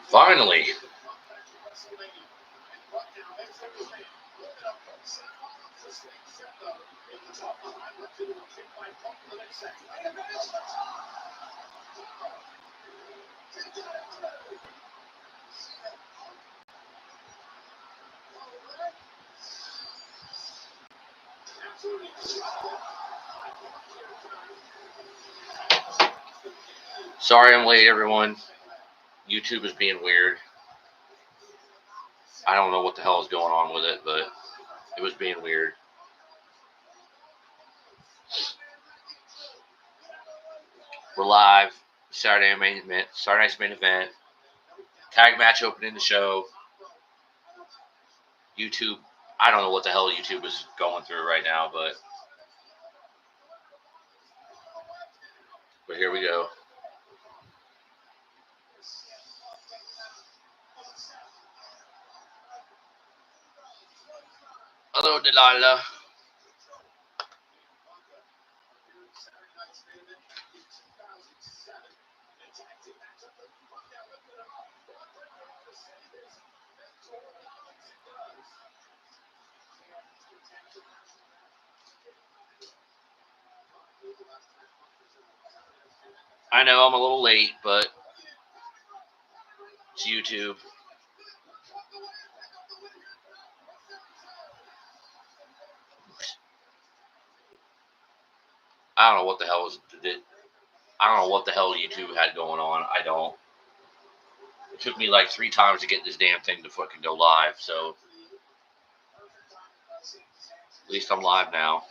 Finally. Sorry I'm late, everyone. YouTube is being weird. I don't know what the hell is going on with it, but it was being weird. We're live. Saturday night's main event. Tag match opening the show. YouTube. I don't know what the hell YouTube is going through right now, but here we go. Hello, Delilah. I know I'm a little late, but it's YouTube. I don't know what the hell YouTube had going on. I don't. It took me like 3 times to get this damn thing to fucking go live, so at least I'm live now.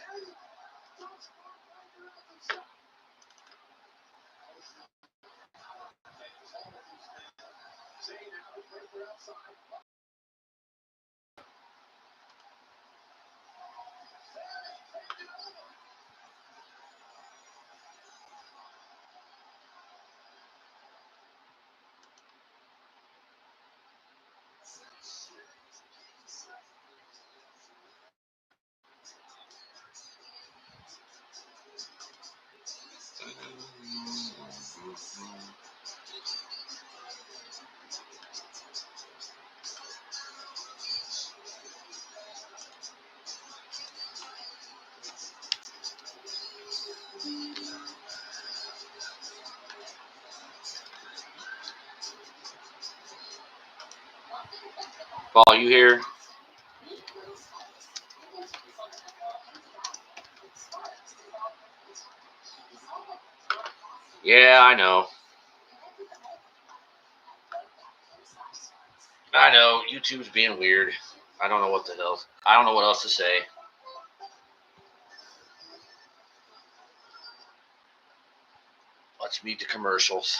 Paul, you here? Yeah, I know. I know. YouTube's being weird. I don't know what the hell. I don't know what else to say. Let's meet the commercials.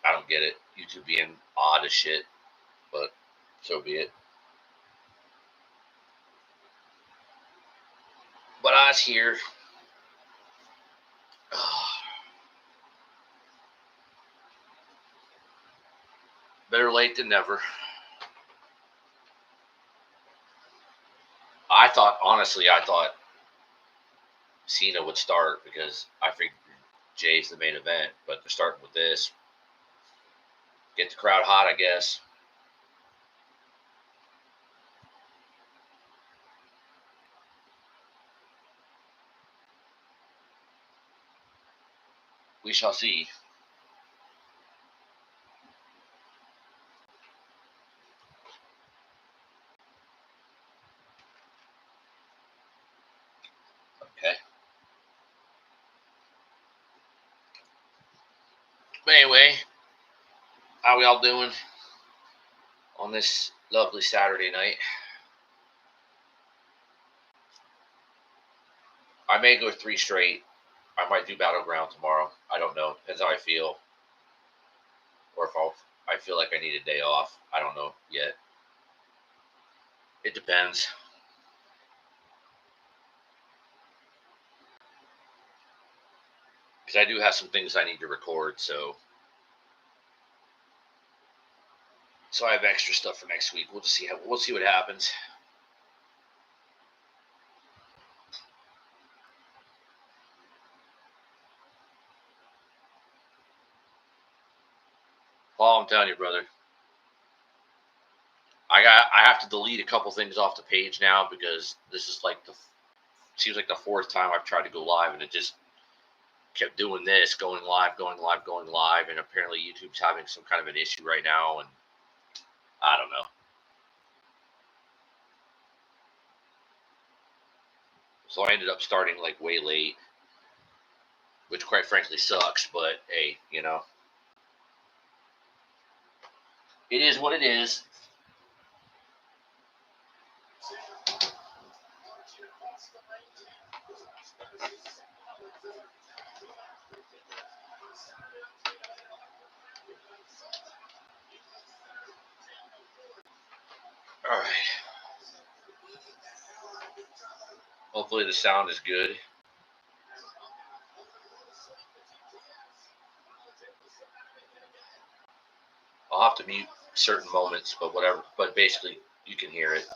I don't get it. YouTube being odd as shit, but so be it. But I was here. Better late than never. I thought Cena would start because I figured Jey's the main event, but they're starting with this. Get the crowd hot, I guess. We shall see. Okay. But anyway, how we all doing on this lovely Saturday night? I may go 3 straight. I might do Battleground tomorrow. I don't know. Depends how I feel. Or if I feel like I need a day off. I don't know yet. It depends. Because I do have some things I need to record, so I have extra stuff for next week. We'll see what happens. Paul, I'm telling you, brother. I have to delete a couple things off the page now because this is like seems like the fourth time I've tried to go live, and it just kept doing this, going live, and apparently YouTube's having some kind of an issue right now, and I don't know. So I ended up starting like way late, which quite frankly sucks, but hey, you know, it is what it is. All right. Hopefully the sound is good. I'll have to mute certain moments, but whatever. But basically, you can hear it.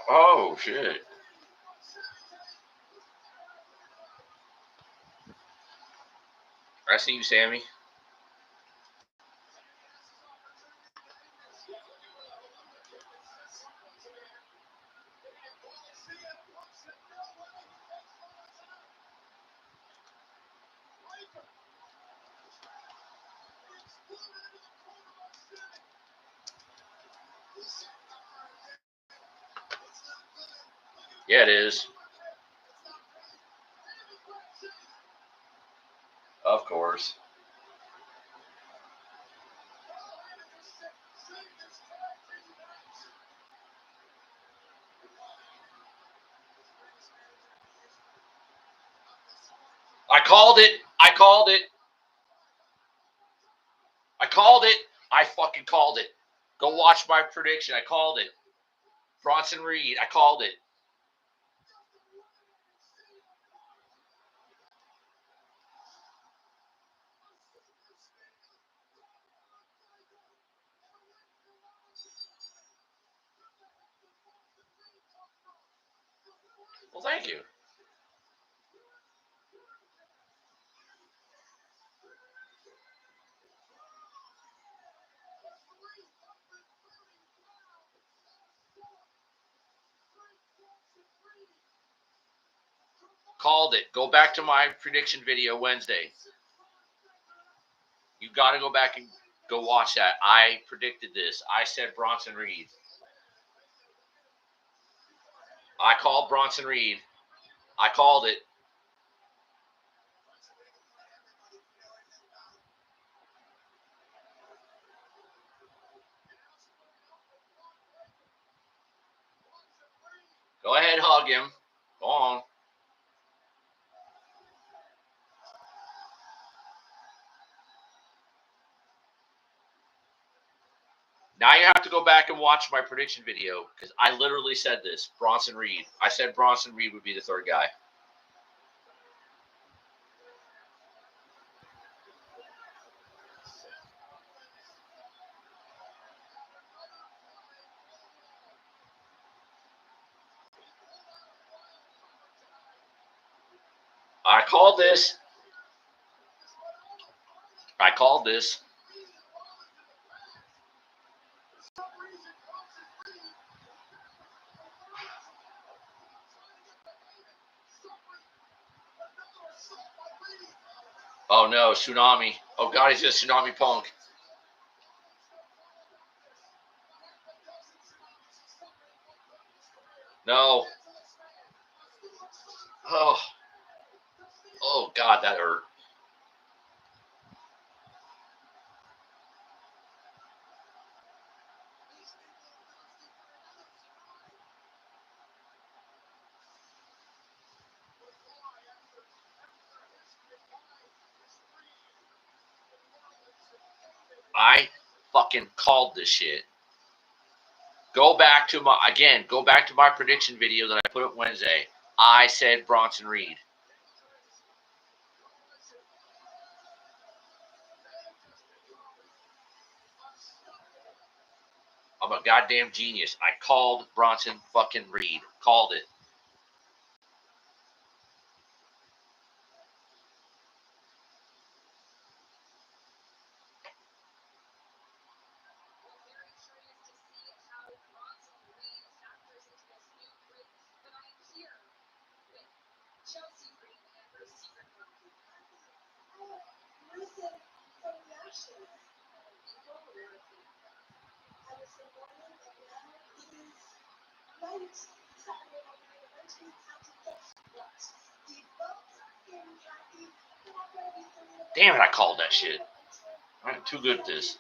Oh, shit. I see you, Sami. Yeah, it is. Of course. I called it. I called it. I called it. I fucking called it. Go watch my prediction. I called it. Bronson Reed. I called it. Well, thank you. Called it. Go back to my prediction video Wednesday. You got to go back and go watch that. I predicted this. I said Bronson Reed. I called Bronson Reed. I called it. Go ahead, hug him. Go on. Now you have to go back and watch my prediction video because I literally said this. Bronson Reed. I said Bronson Reed would be the third guy. I called this. I called this. Oh no, Tsunami. Oh God, he's just Tsunami Punk. No. Oh. Oh God, that hurt. I fucking called this shit. Go back to my prediction video that I put up Wednesday. I said Bronson Reed. I'm a goddamn genius. I called Bronson fucking Reed. Called it. Damn it, I called that shit. I'm too good at this.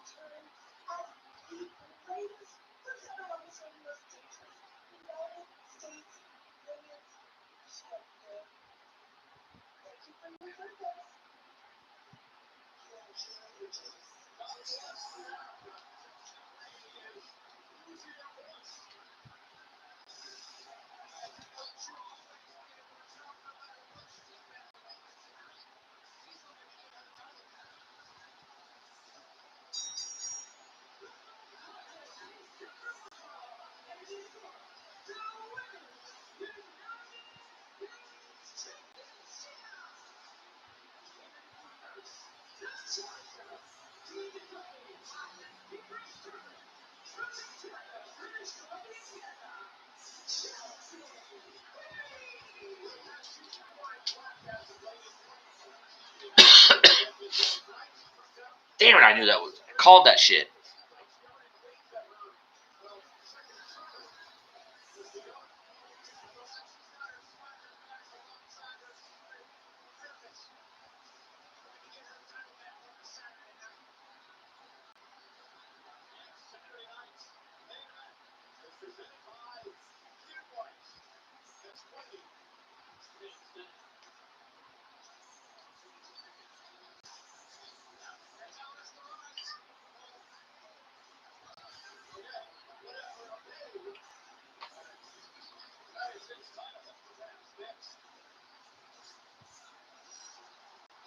Damn it, I knew that was. I called that shit.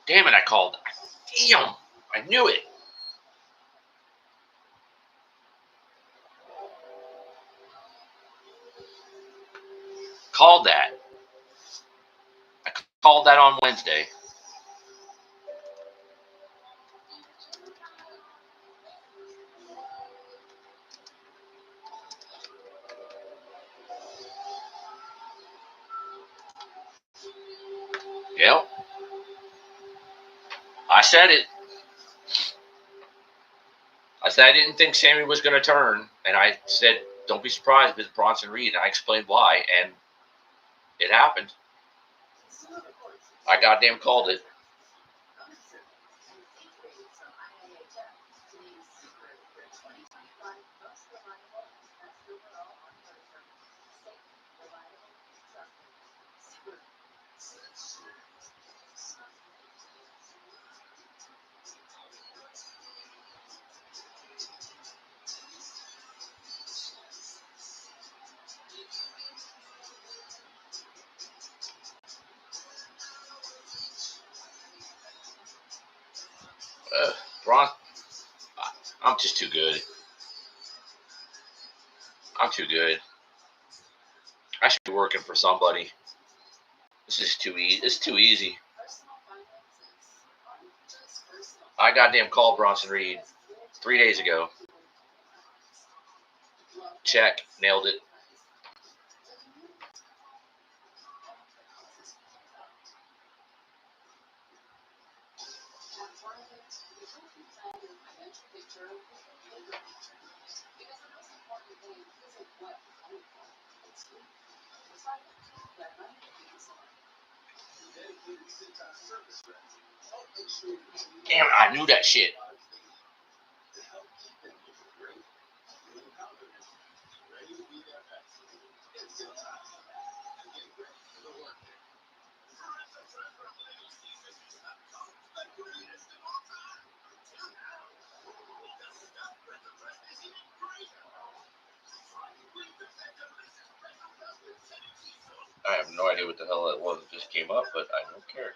Damn it, I called. Damn, I knew it. Called that. I called that on Wednesday. Yep. I said it. I said I didn't think Sami was going to turn, and I said, don't be surprised if it's Bronson Reed. And I explained why, and it happened. I goddamn called it. Bron, I'm just too good. I'm too good. I should be working for somebody. This is too easy. This is too easy. I goddamn called Bronson Reed 3 days ago. Check. Nailed it. Damn, I knew that shit. I have no idea what the hell that was that just came up, but I don't care.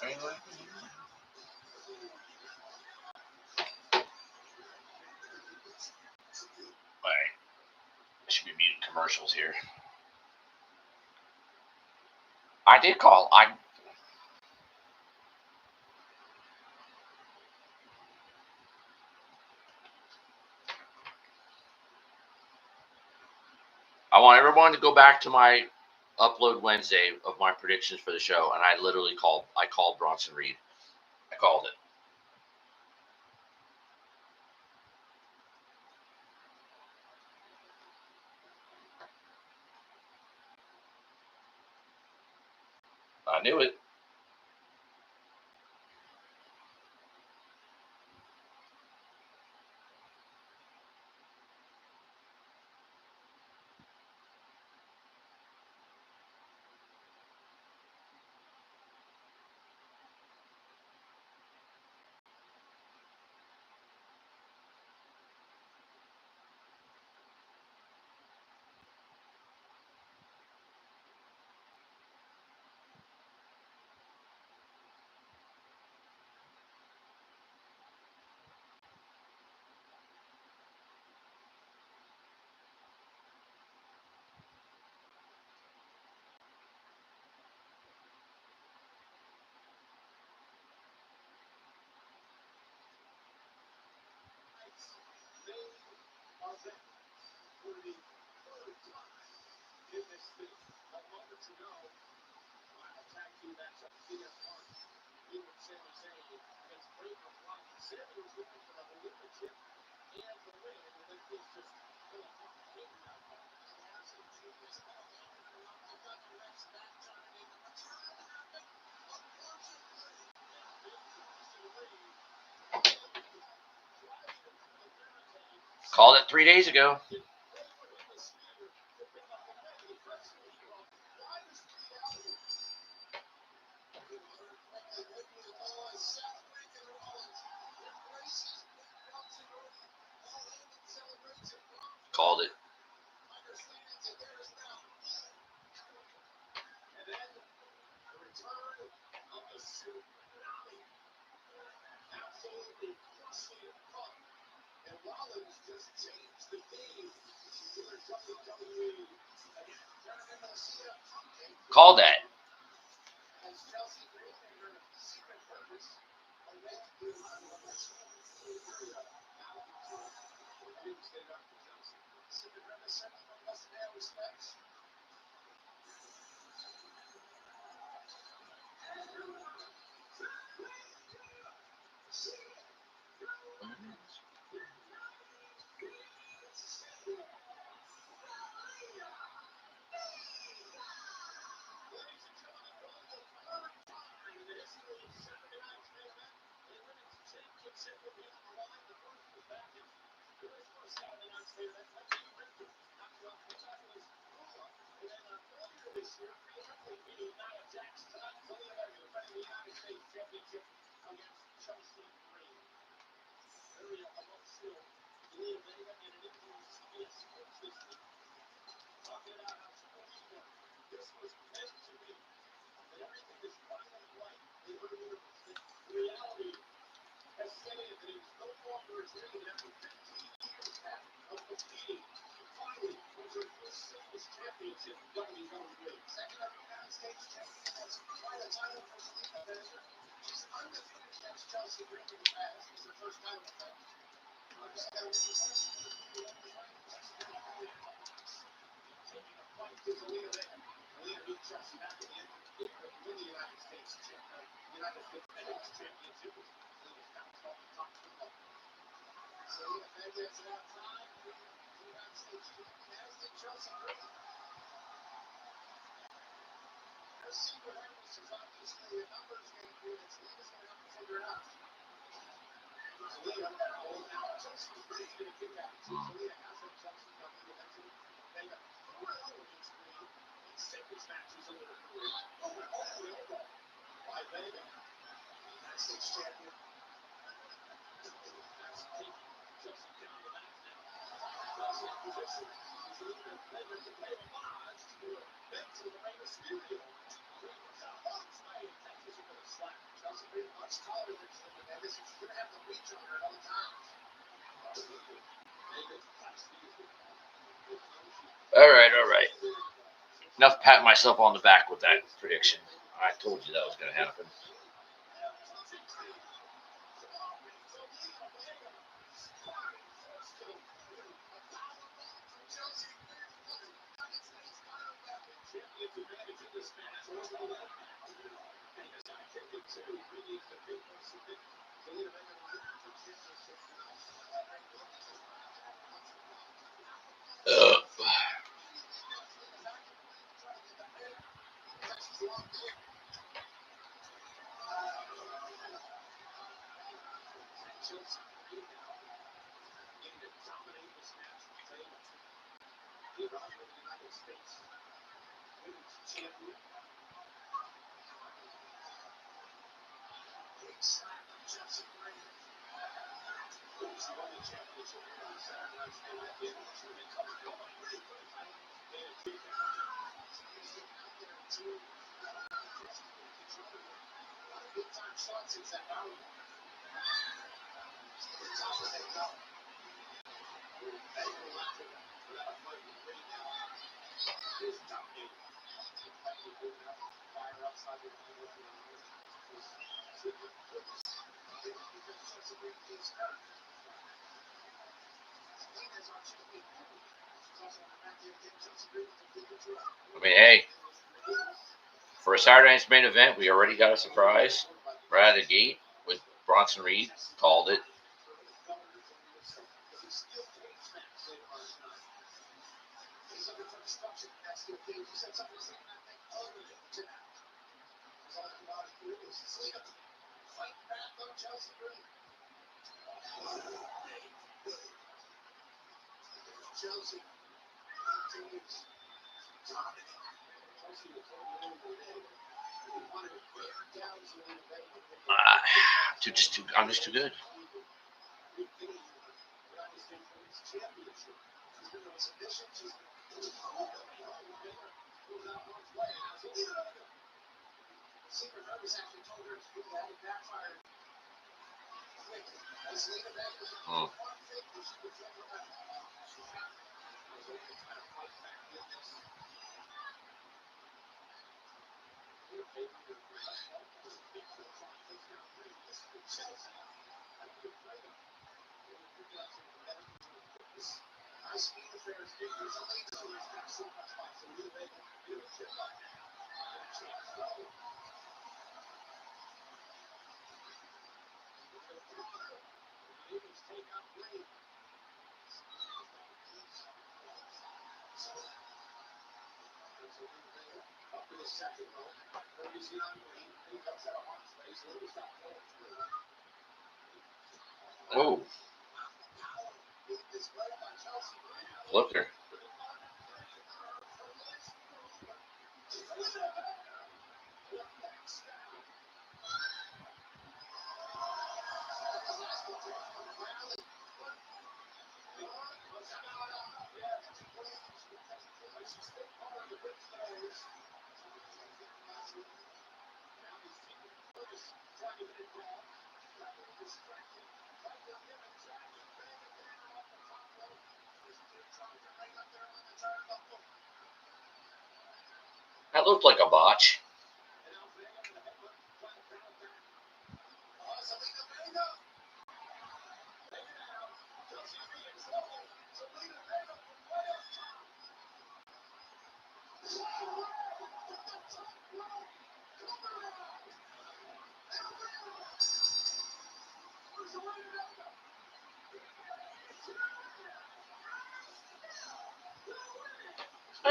Anyway. Alright. I should be muting commercials here. I did call. I want everyone to go back to my upload Wednesday of my predictions for the show, and I literally called Bronson Reed. I called it. I knew it. Called it 3 days ago. Called it. Called that. All right. Enough patting myself on the back with that prediction. I told you that was going to happen. I mean, hey, for a Saturday night's main event, we already got a surprise right out of the gate with Bronson Reed. Called it. I'm just too good. Oh, look her. That looked like a botch.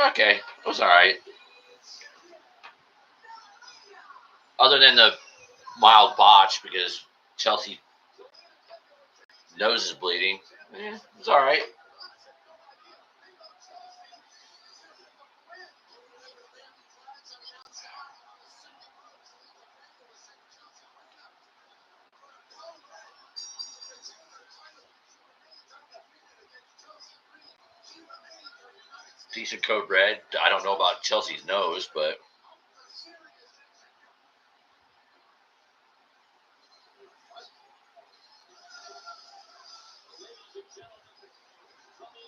Okay, it was all right. Other than the mild botch because Chelsea nose is bleeding. It was all right. Decent code red. I don't know about Chelsea's nose, but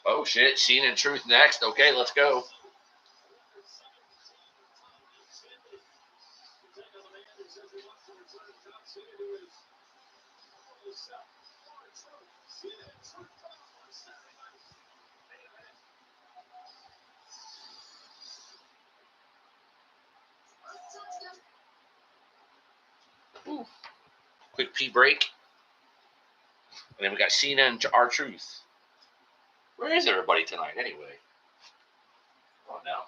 oh shit, Cena and Truth next. Okay, let's go. Ooh. Quick pee break. And then we got Cena and R-Truth. Where is everybody tonight anyway? Oh, now.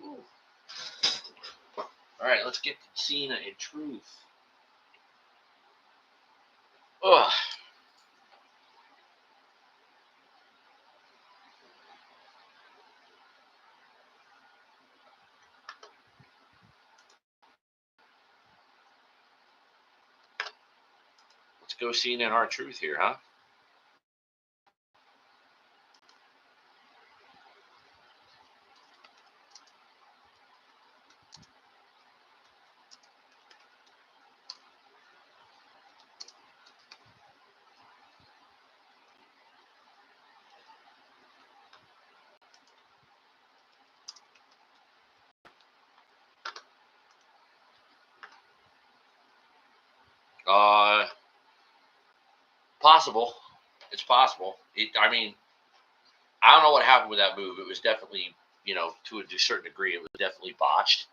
Ooh. All right, let's get Cena and Truth. Ugh. Let's go Cena and R-Truth here, huh? Possible. It's possible. I mean, I don't know what happened with that move. It was definitely, to a certain degree, it was definitely botched.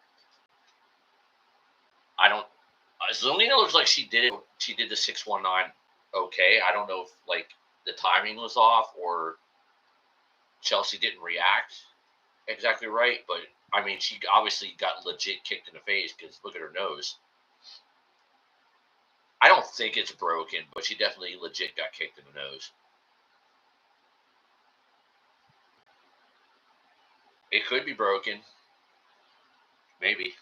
I don't. Zelina looks like she did it. She did the 619 okay. I don't know if the timing was off or Chelsea didn't react exactly right, but I mean, she obviously got legit kicked in the face because look at her nose. I don't think it's broken, but she definitely legit got kicked in the nose. It could be broken. Maybe.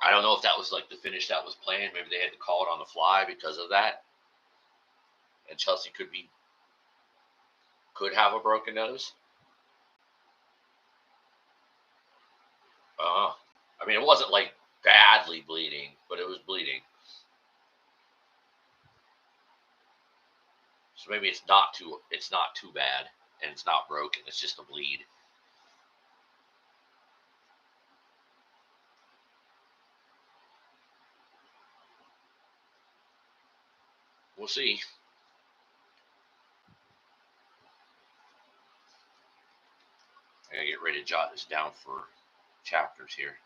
I don't know if that was the finish that was planned. Maybe they had to call it on the fly because of that. And Chelsea could have a broken nose. I mean, it wasn't badly bleeding, but it was bleeding. So maybe it's not too bad, and it's not broken. It's just a bleed. We'll see. I gotta get ready to jot this down for chapters here.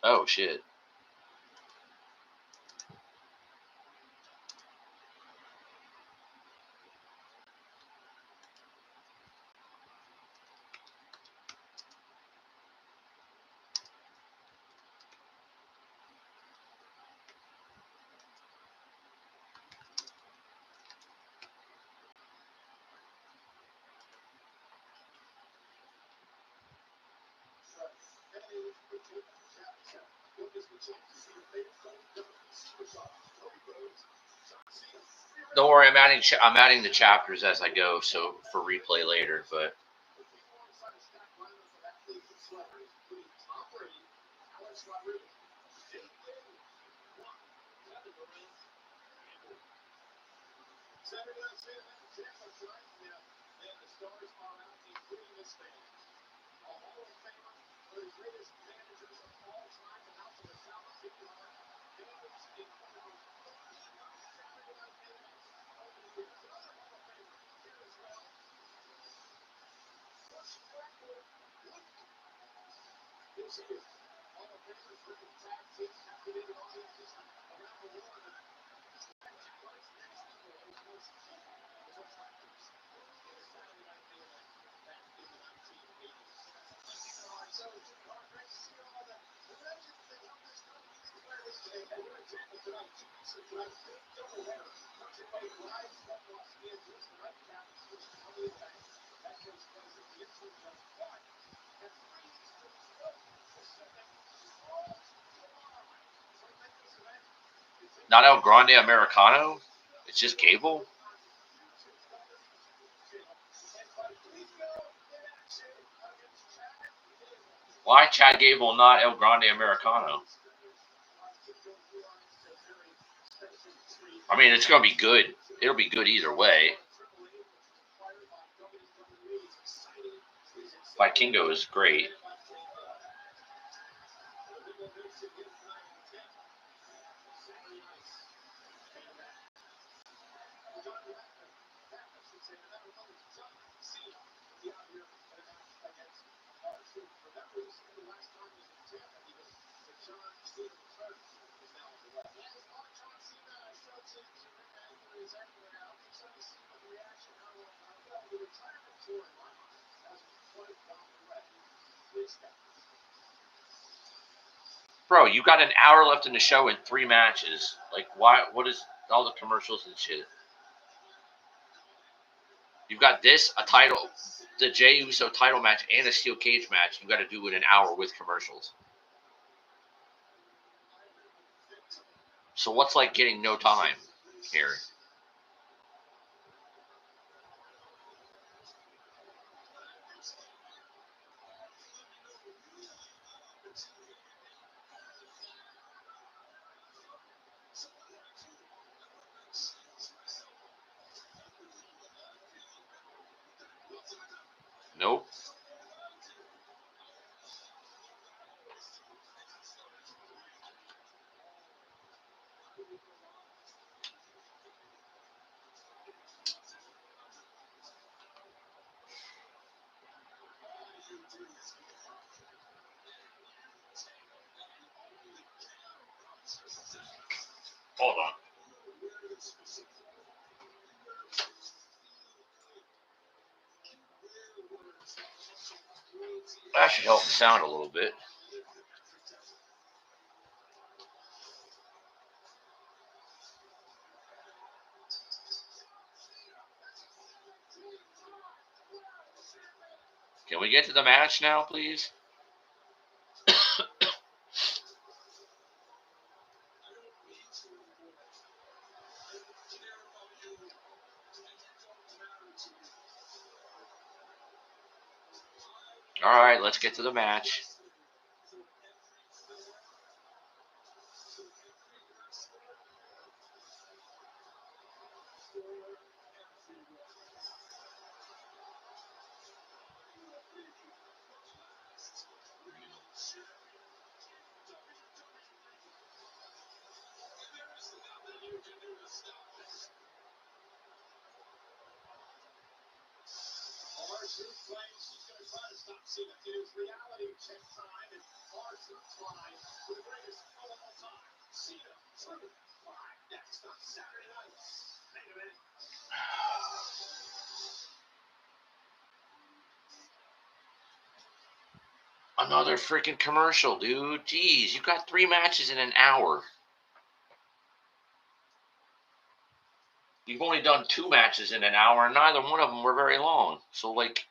Oh, shit. Don't worry, I'm adding the chapters as I go, so for replay later. But not El Grande Americano. It's just Gable. Why Chad Gable, not El Grande Americano? I mean, it's going to be good. It'll be good either way. Vikingo is great. Bro, you got an hour left in the show and 3 matches. Like, why? What is all the commercials and shit? You've got this, a title, the Jey Uso title match, and a steel cage match. You got to do it in an hour with commercials. So what's like getting no time here? Nope. Hold on. That should help the sound a little bit. Can we get to the match now, please? All right, let's get to the match. Another freaking commercial, dude. Jeez, you got 3 matches in an hour. You've only done 2 matches in an hour, and neither one of them were very long. So, like,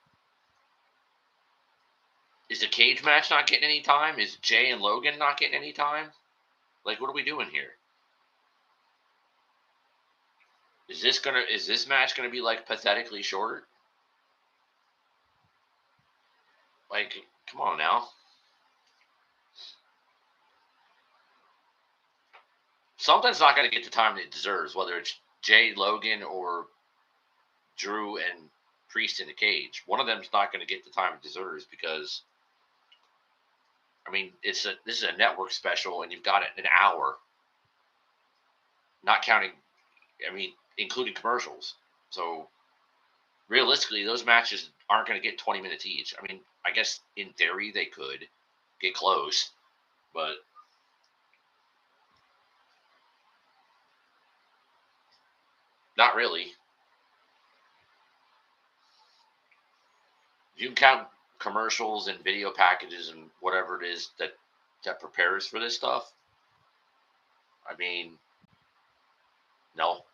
is the cage match not getting any time? Is Jey and Logan not getting any time? Like, what are we doing here? Is this match gonna be like pathetically short? Like, come on now. Something's not gonna get the time it deserves, whether it's Jey, Logan, or Drew and Priest in the cage. One of them's not gonna get the time it deserves because, I mean, this is a network special, and you've got it an hour, not counting, I mean, including commercials. So realistically, those matches aren't going to get 20 minutes each. I mean, I guess in theory they could get close, but not really. You can count commercials and video packages and whatever it is that prepares for this stuff. I mean, no.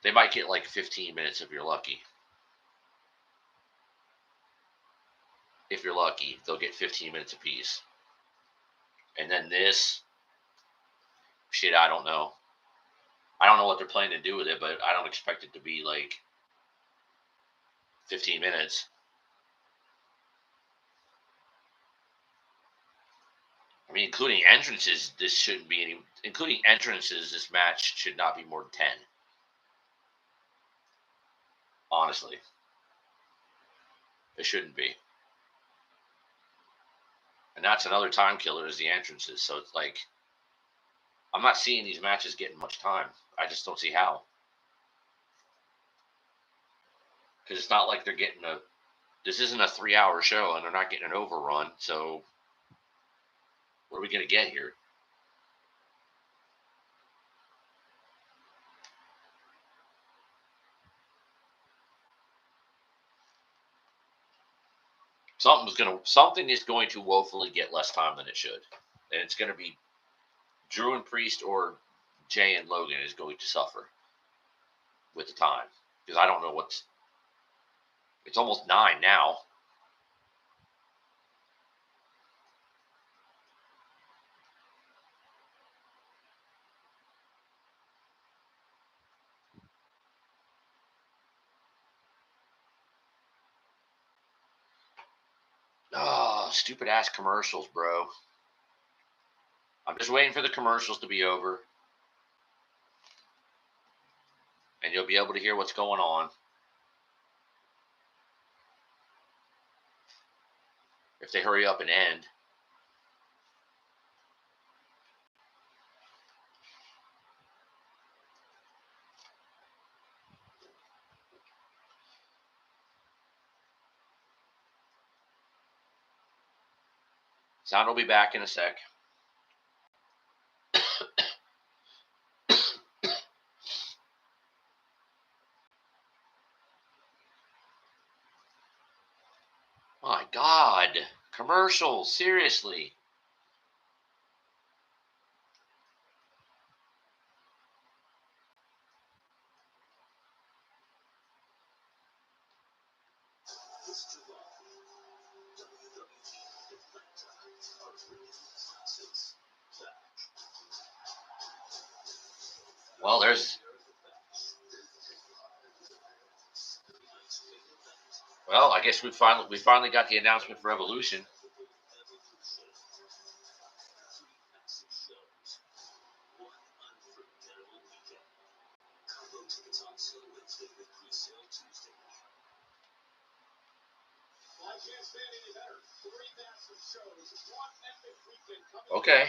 They might get like 15 minutes if you're lucky. If you're lucky, they'll get 15 minutes apiece. And then this, shit, I don't know. I don't know what they're planning to do with it, but I don't expect it to be like 15 minutes. I mean, including entrances, this shouldn't be any. Including entrances, this match should not be more than 10. Honestly, it shouldn't be. And that's another time killer is the entrances. So it's like, I'm not seeing these matches getting much time. I just don't see how. Because it's not like they're getting a. This isn't a 3-hour show, and they're not getting an overrun. So, what are we going to get here? Something is going to woefully get less time than it should, and it's going to be Drew and Priest or Jey and Logan is going to suffer with the time because I don't know what's. It's almost 9 now. Oh, stupid ass commercials, bro. I'm just waiting for the commercials to be over. And you'll be able to hear what's going on. If they hurry up and end. Sound will be back in a sec. My God. Commercials, seriously. Well, there's. Well, I guess we finally got the announcement for Evolution. Okay.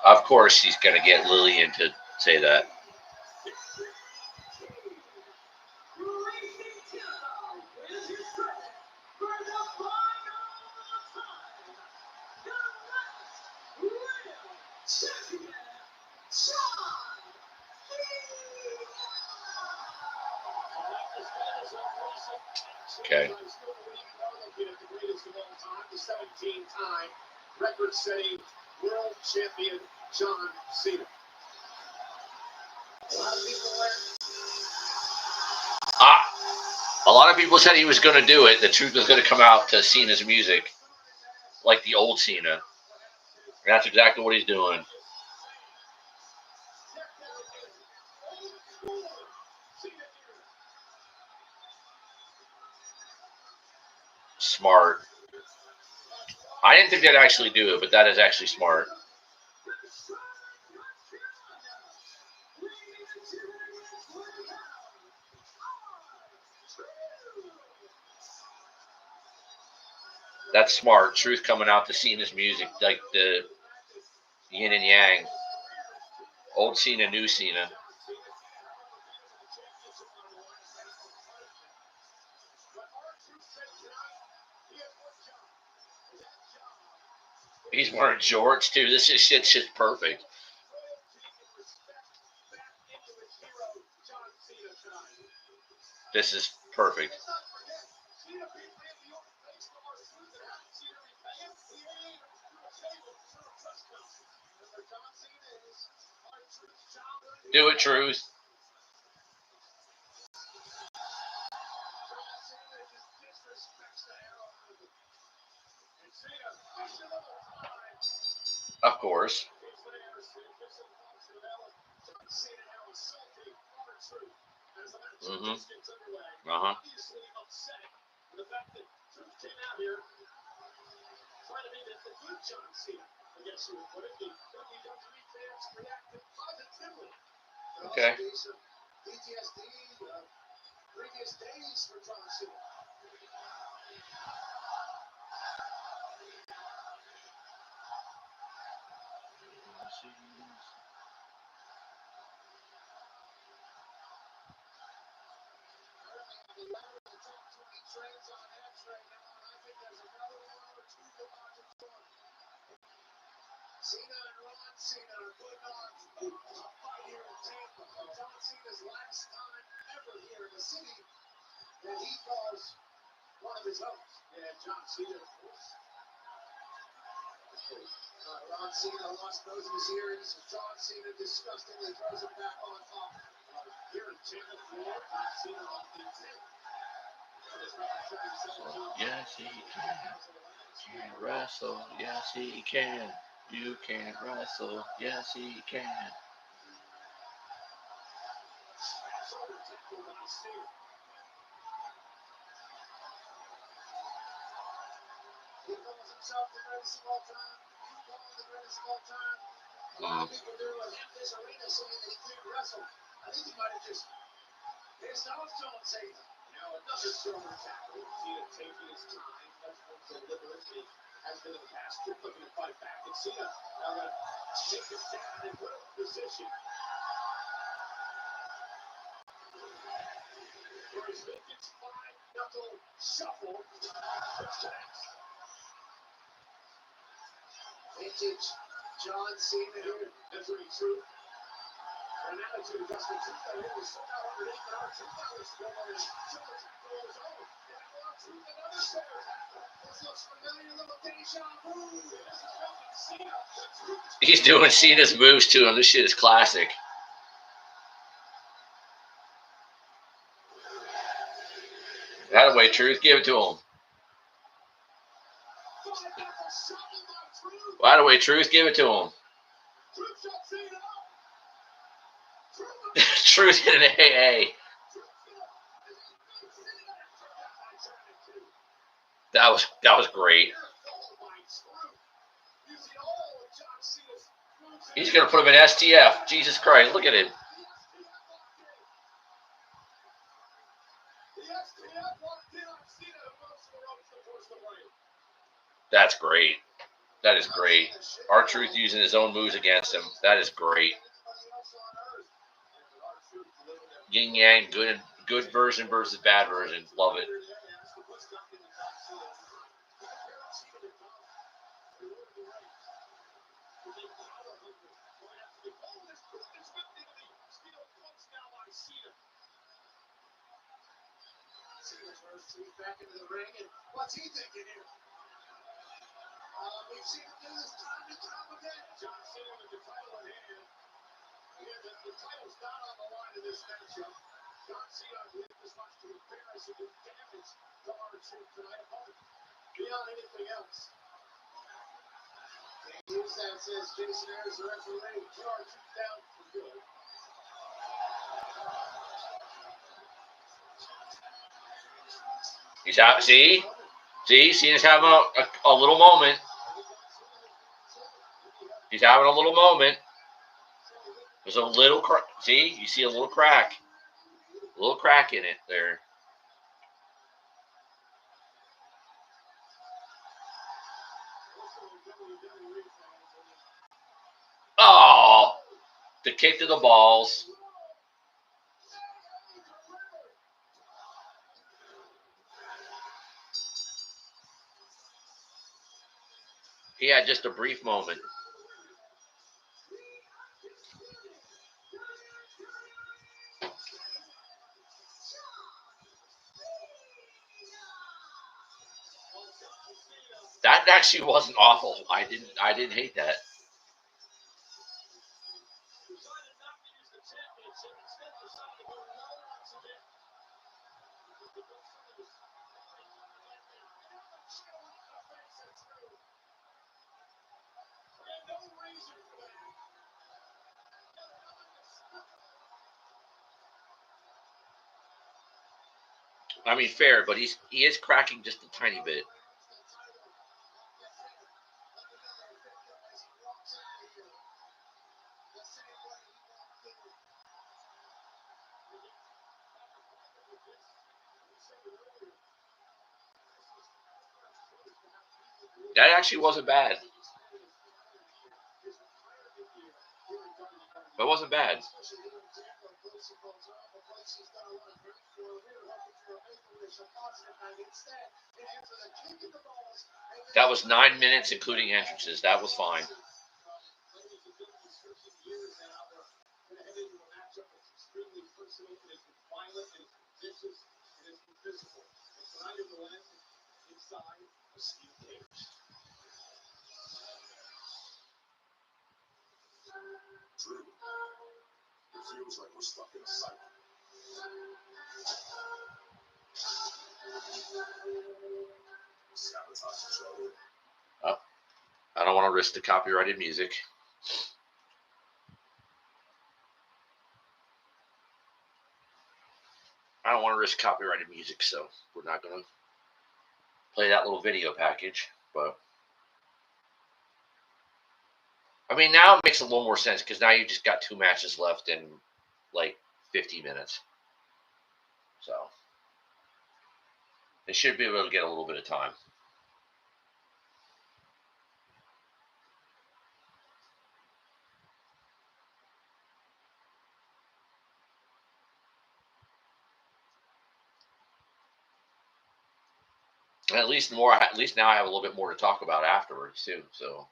Of course, she's going to get Lillian to say that. Okay. The 17-time record-setting world champion John Cena. A lot of people said he was going to do it. The truth was going to come out to Cena's music, like the old Cena. And that's exactly what he's doing. Smart. I didn't think they'd actually do it, but that is actually smart. That's smart. Truth coming out to Cena's music, like the yin and yang. Old Cena, new Cena. He's wearing shorts too. This is shit's just perfect. This is perfect. Do it, Truth. Of course. Mm-hmm. Uh-huh. Okay. Cena and Bron Cena are putting on a fight here in Tampa. John Cena's last time ever here in the city, and he calls one of his own. Yeah, John Cena, of course. Bron Cena lost both of his earrings. John Cena disgustingly throws him back on top. Here in Tampa, Florida, John Cena on the 10. Yes, he can wrestle. Yes, he can. You can't wrestle. Yes, he can. He calls himself the greatest of all time. You call him the greatest of all time. A lot of people do half this arena saying that he can't wrestle. I think he might have just pissed off John Cena. Another stronger tackle. Cena taking his time. That's what deliberately has been in the past. Keep looking to fight back. And Cena now going to take him down and put him in position. For his vintage 5-knuckle shuffle. Vintage John Cena here. That's really true. An attitude adjustment. Truth that here was so out underneath, but our truth that was still on his shoulder tackle on his own. And our truth another shoulder tackle. This looks familiar, little deja vu. This is Logan Cena. He's doing Cena's moves to him. This shit is classic. That way, Truth. Give it to him. By the way, Truth. Give it to him. Truth hit an AA. That was great. He's gonna put him in STF. Jesus Christ, look at him. That's great. That is great. R-Truth using his own moves against him. That is great. Yin Yang, good version versus bad version. Love it. Back into the ring, and what's he thinking here? We've seen him do this time and time again. John Cena with the title in hand. Yeah, the title's not on the line in this matchup. John Cena, I believe, this much to embarrass and do damage to our truth tonight. Beyond anything else. Can't use that, says Jason Ayers, the referee. Put our truth down for good. He's out. See, Cena's having a little moment. He's having a little moment. There's a little crack. See, you see a little crack. A little crack in it there. Oh, the kick to the balls. He had just a brief moment. That actually wasn't awful. I didn't hate that. I mean, fair, but he is cracking just a tiny bit. That actually wasn't bad. wasn't bad. Especially here in Tampa, a place he calls home, a place he's done a lot of great for. We were hoping for a makeover, some positive night. Instead, it ends with a kick in the balls. That was 9 minutes, including entrances. That was fine. Ladies and gentlemen, 13 years now, we're going to head into a matchup that's extremely personal. It has been violent, it has been vicious, it has been physical. And tonight it will end inside a steel cage. Drew, it feels like we're stuck in a cycle. Sabotage each other. I don't want to risk the copyrighted music. I don't want to risk copyrighted music, so we're not going to play that little video package. But I mean, now it makes a little more sense because now you just got 2 matches left in like 50 minutes. So they should be able to get a little bit of time. And at least now I have a little bit more to talk about afterwards too. So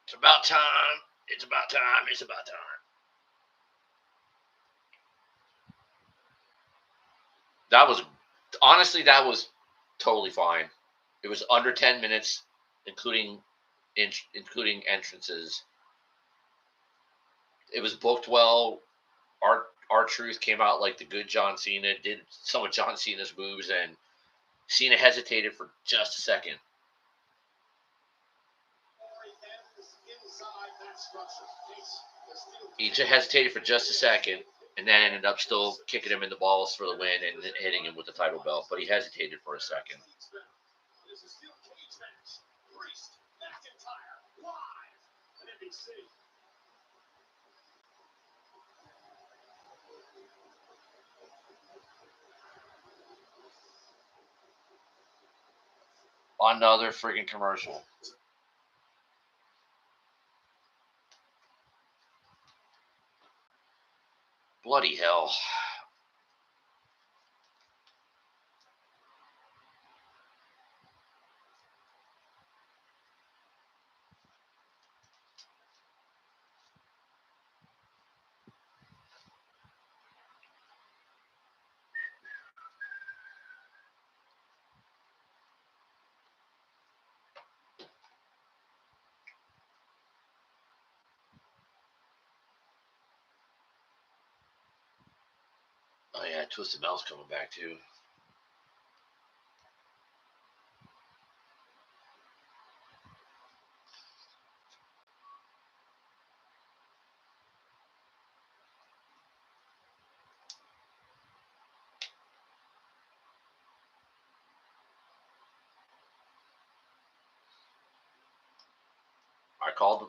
it's about time. It's about time. It's about time. That was totally fine. It was under 10 minutes, including entrances. It was booked well. R-Truth came out like the good John Cena, did some of John Cena's moves, and Cena hesitated for just a second. He hesitated for just a second, and then ended up still kicking him in the balls for the win and hitting him with the title belt. But he hesitated for a second. This is steel cage match. Priest, McIntyre, live on NBC. Another freaking commercial. Bloody hell. Oh yeah, Twisted Metal's coming back too. I called him.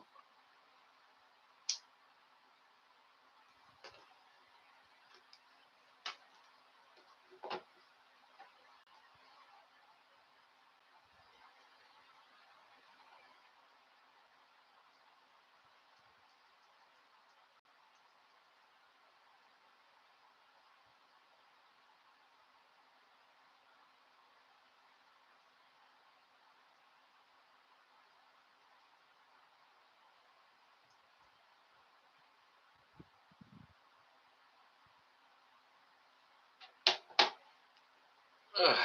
Ugh.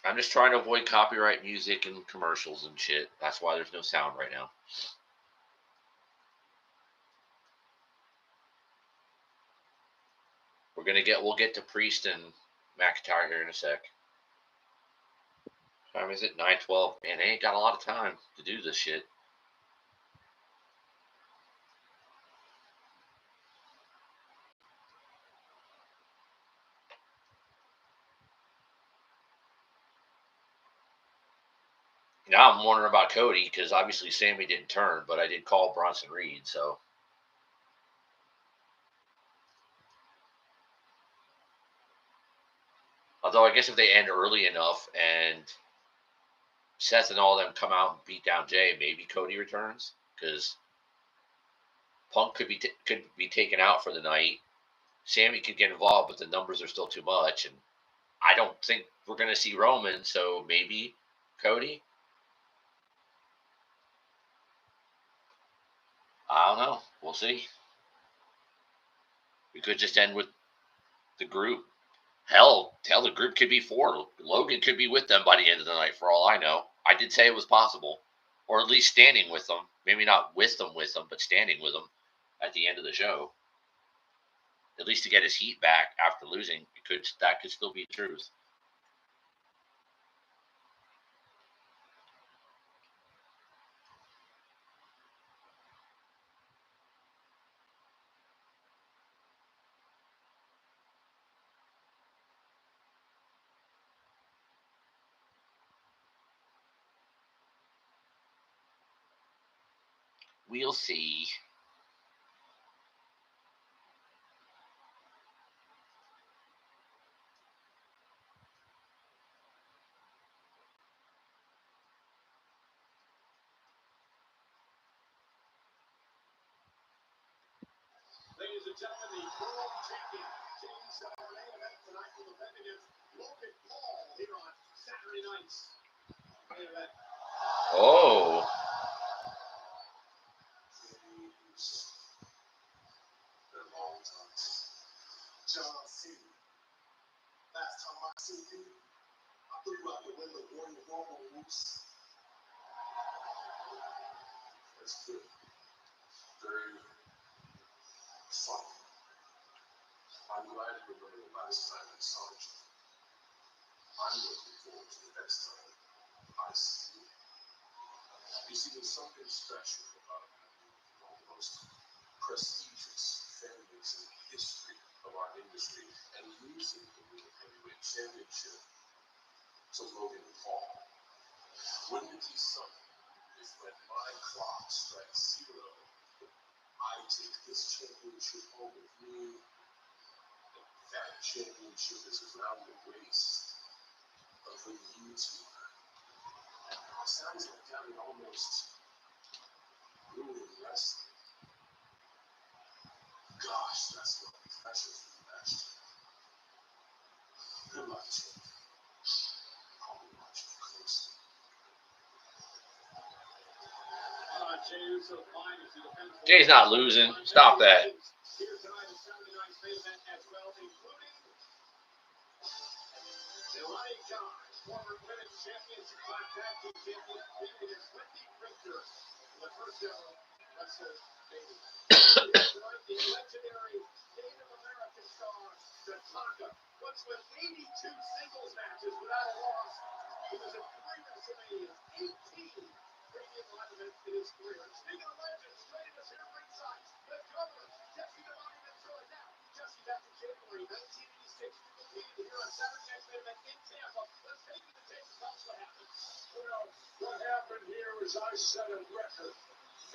I'm just trying to avoid copyright music and commercials and shit. That's why there's no sound right now. We'll get to Priest and McIntyre here in a sec. What time is it? 9:12. Man, they ain't got a lot of time to do this shit. Now I'm wondering about Cody because obviously Sami didn't turn, but I did call Bronson Reed, so. Although I guess if they end early enough and Seth and all of them come out and beat down Jey, maybe Cody returns because Punk could be taken out for the night. Sami could get involved, but the numbers are still too much, and I don't think we're going to see Roman, so maybe Cody. I don't know. We'll see. We could just end with the group. Hell, the group could be 4. Logan could be with them by the end of the night, for all I know. I did say it was possible, or at least standing with them. Maybe not with them, but standing with them at the end of the show. At least to get his heat back after losing. That could still be the truth. We'll see. Ladies and gentlemen, the world champion, Jey Segment main event tonight will defend against Logan Paul here on Saturday nights. Main event. Oh. Been a long time. John Cena. Last time I seen you, I threw you out the window during the Roman moves. That's good. Very fun. I'm glad you remember the last time I saw you. I'm looking forward to the next time I see you. You see, there's something special about the most prestigious families in the history of our industry, and losing the World Heavyweight Championship to Logan Paul. Wouldn't it be something if when my clock strikes 0, I take this championship home with me? That championship is around the waist of the YouTuber. Sounds like that would almost ruin wrestling. Gosh, that's what pressure for the match. Good luck, Jey. I'll be watching closely. Jay's not losing. Stop that. Here tonight is Saturday night's main event as well, including Zelina, former women's championship tag team champion, against Wendy Richter, the first ever wrestler baby. Here tonight, the legendary Native American star, Tampa, once won 82 singles matches without a loss. He was at 3 WrestleManias, 18 premium live events in his career. Speaking of legends, joining us here ringside, the governor, Jesse Minori now. Jesse, back in January 1986, competed here on Saturday Night's Main Event in Tampa. Let's take it to Jesse. Tell us what happened. Well, what happened here is I set a record.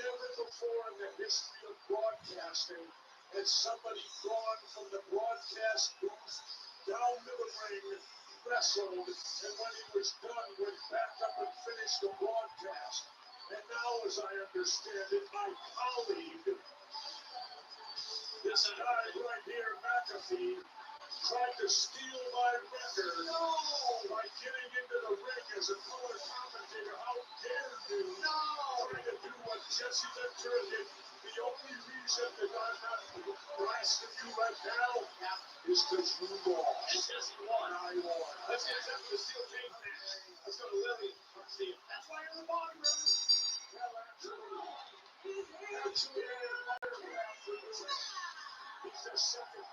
Never before in the history of broadcasting had somebody gone from the broadcast booth down to the ring, wrestled, and when he was done, went back up and finished the broadcast. And now, as I understand it, my colleague, this guy right here, McAfee, tried to steal my record by getting into the ring as a color commentator. How dare you try to do what Jesse Ventura did? The only reason that I'm not blasting you right now is because you lost. And Jesse won. I won. Let's get up to the steel cage match. Let's go to Lily. Let's see. That's why you're in the bottom, brother. Well, actually, he's the second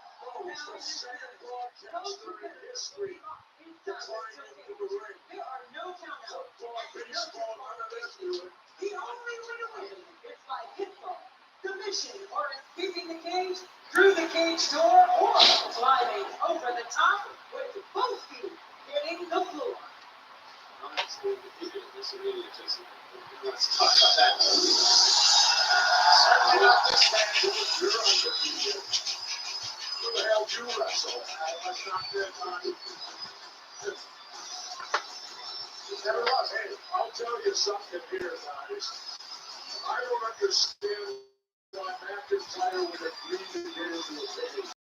broadcaster in history to climb into the ring. There are no countouts. Football, baseball, none of them do it. The only way to win is by hit ball, submission, or escaping the cage through the cage door, or climbing over the top with both feet hitting the floor. Honestly, the social media, Jason. Let's talk about that. Certainly not this match. You're undefeated. Who the hell do you wrestle? Let's not get on. Never was. Hey, I'll tell you something here, guys. I don't understand why McIntyre would agree to get into a cage.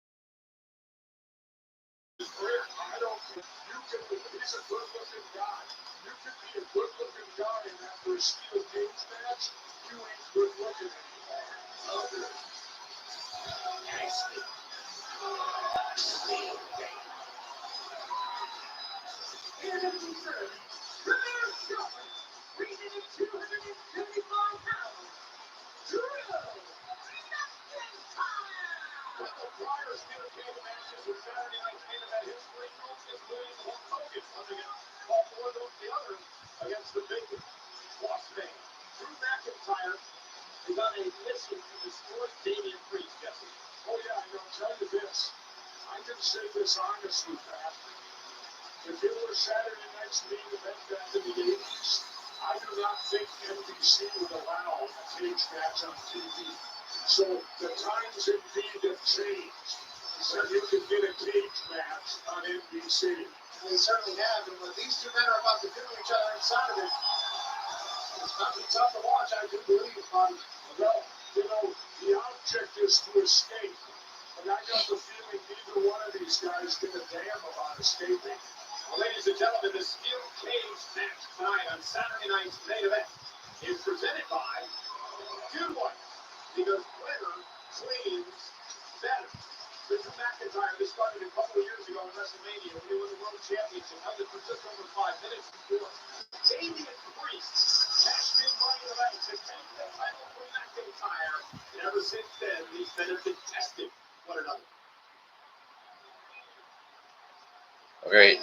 His career, I don't think you can. He's a good-looking guy. You can be a good-looking guy, and after a steel cage match, you ain't good-looking anymore. Okay. Nasty. Here to concern, Premier Shelton, weighing in 275 pounds, Drew McIntyre. One of the Flyers' dedicated matches with Saturday Night's main event history is William Hulk Hogan coming in. All four of those the others against the big boss man. Drew McIntyre is on a mission to destroy Damien Priest, Jesse. Oh yeah, and I'll tell you this. I can say this honestly, Pat. If it were Saturday night's main event back in the 80s, I do not think NBC would allow a cage match on TV. So the times indeed have changed. So you can get a cage match on NBC. They certainly have, and what these two men are about to do to each other inside of it, it's not be tough to watch, I do believe, buddy. Well, you know, the object is to escape. But I got the feeling neither one of these guys give a damn about escaping. Well, ladies and gentlemen, the steel cage match tonight on Saturday night's main event is presented by Good One, because winner cleans better. Mr. McIntyre, this started a couple of years ago in WrestleMania when he won the World Championship, held it for just over 5 minutes before Damien Priest cashed in money in the bank to take the title from McIntyre. And ever since then, these men have been testing one another. Great.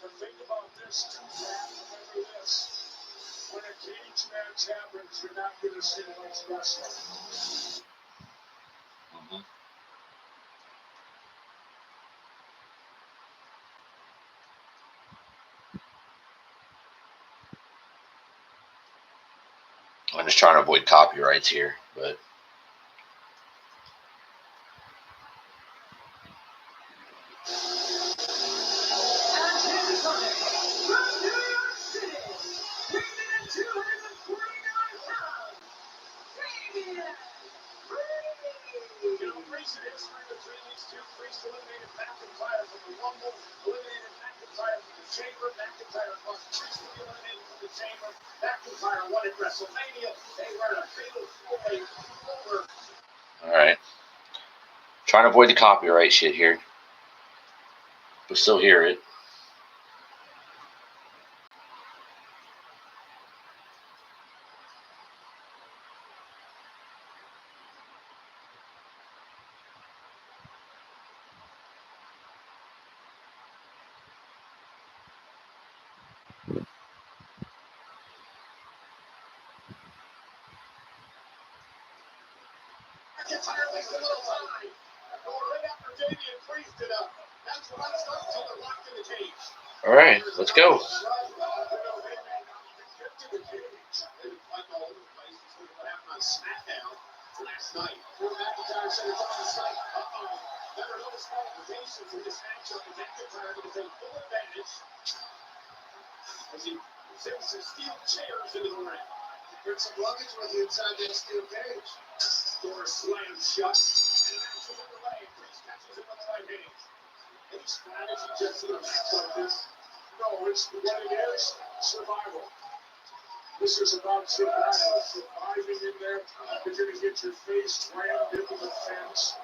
But think about this too, Pat. Remember this. When a cage match happens, you're not going to see much wrestling. I'm just trying to avoid copyrights here, but Recent history between these two. Priest eliminated McIntyre from the Rumble, eliminated McIntyre from the Chamber. McIntyre plus Priest to be eliminated from the Chamber. McIntyre won at WrestleMania. They were in a fatal four-way over. all right. Trying to avoid the copyright shit here, but still hear it. McIntyre makes a little time. Going right after Damien Priest did up. That's what I start until they're locked in the cage. All right, let's go. SmackDown last night. Drew McIntyre said it's on the site. Never noticed qualifications in this matchup. And McIntyre will take full advantage as he sends some steel chairs into the ring. Bring some luggage with you inside that steel cage. Door slams shut. And the match is underway. Priest catches him with the right hand. Any strategy just in a match like this? No, it's what it is. Survival. This is about survival. Surviving in there. You're going to get your face rammed into the fence.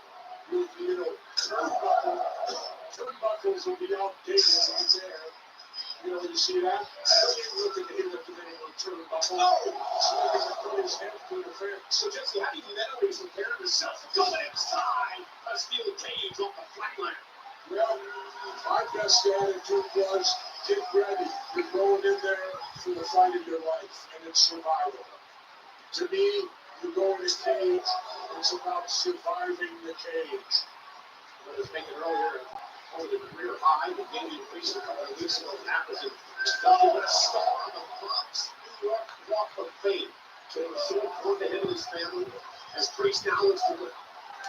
You know, turnbuckles will be outdated right there. You know, you see that? I don't even look at him at the minute with turnbuckle. Smoking the Cody's head through the fence. So, Jesse, how do you mentally prepare yourself going inside a steel cage on the flatline? Well, my best attitude was get ready. You're going in there for the fight of your life, and it's survival. To me, you go in a cage, It's about surviving the cage. What was making earlier, only the career high, the Damien increased a couple of weeks ago. That was a star on the Bronx, New York Walk of Fame. So he poured the head of his family. As Priest now looks to look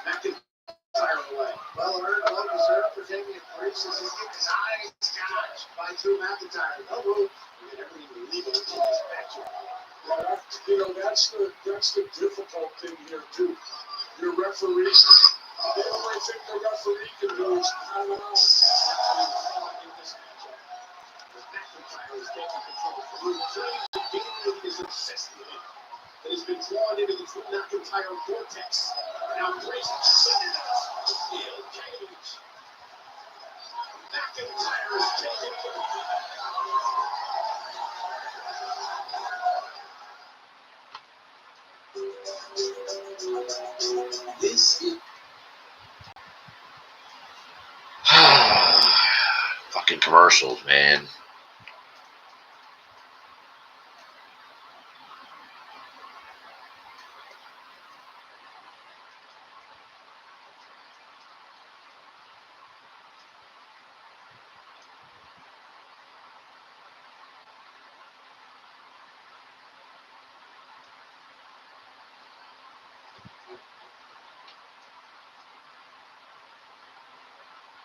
McIntyre away. Well earned, well deserved for Damien Priest as he's getting his eyes gouged by Drew McIntyre. No room. He never even leave it until this matchup. Well, that's the difficult thing here too. Your referee, the only thing the referee can do is count it out. In this matchup, as McIntyre is taking control. Damien is obsessed with him. That has been drawn into the Drew McIntyre vortex. Now Priest sending it to the steel cage. McIntyre is taking it. This is Fucking commercials, man.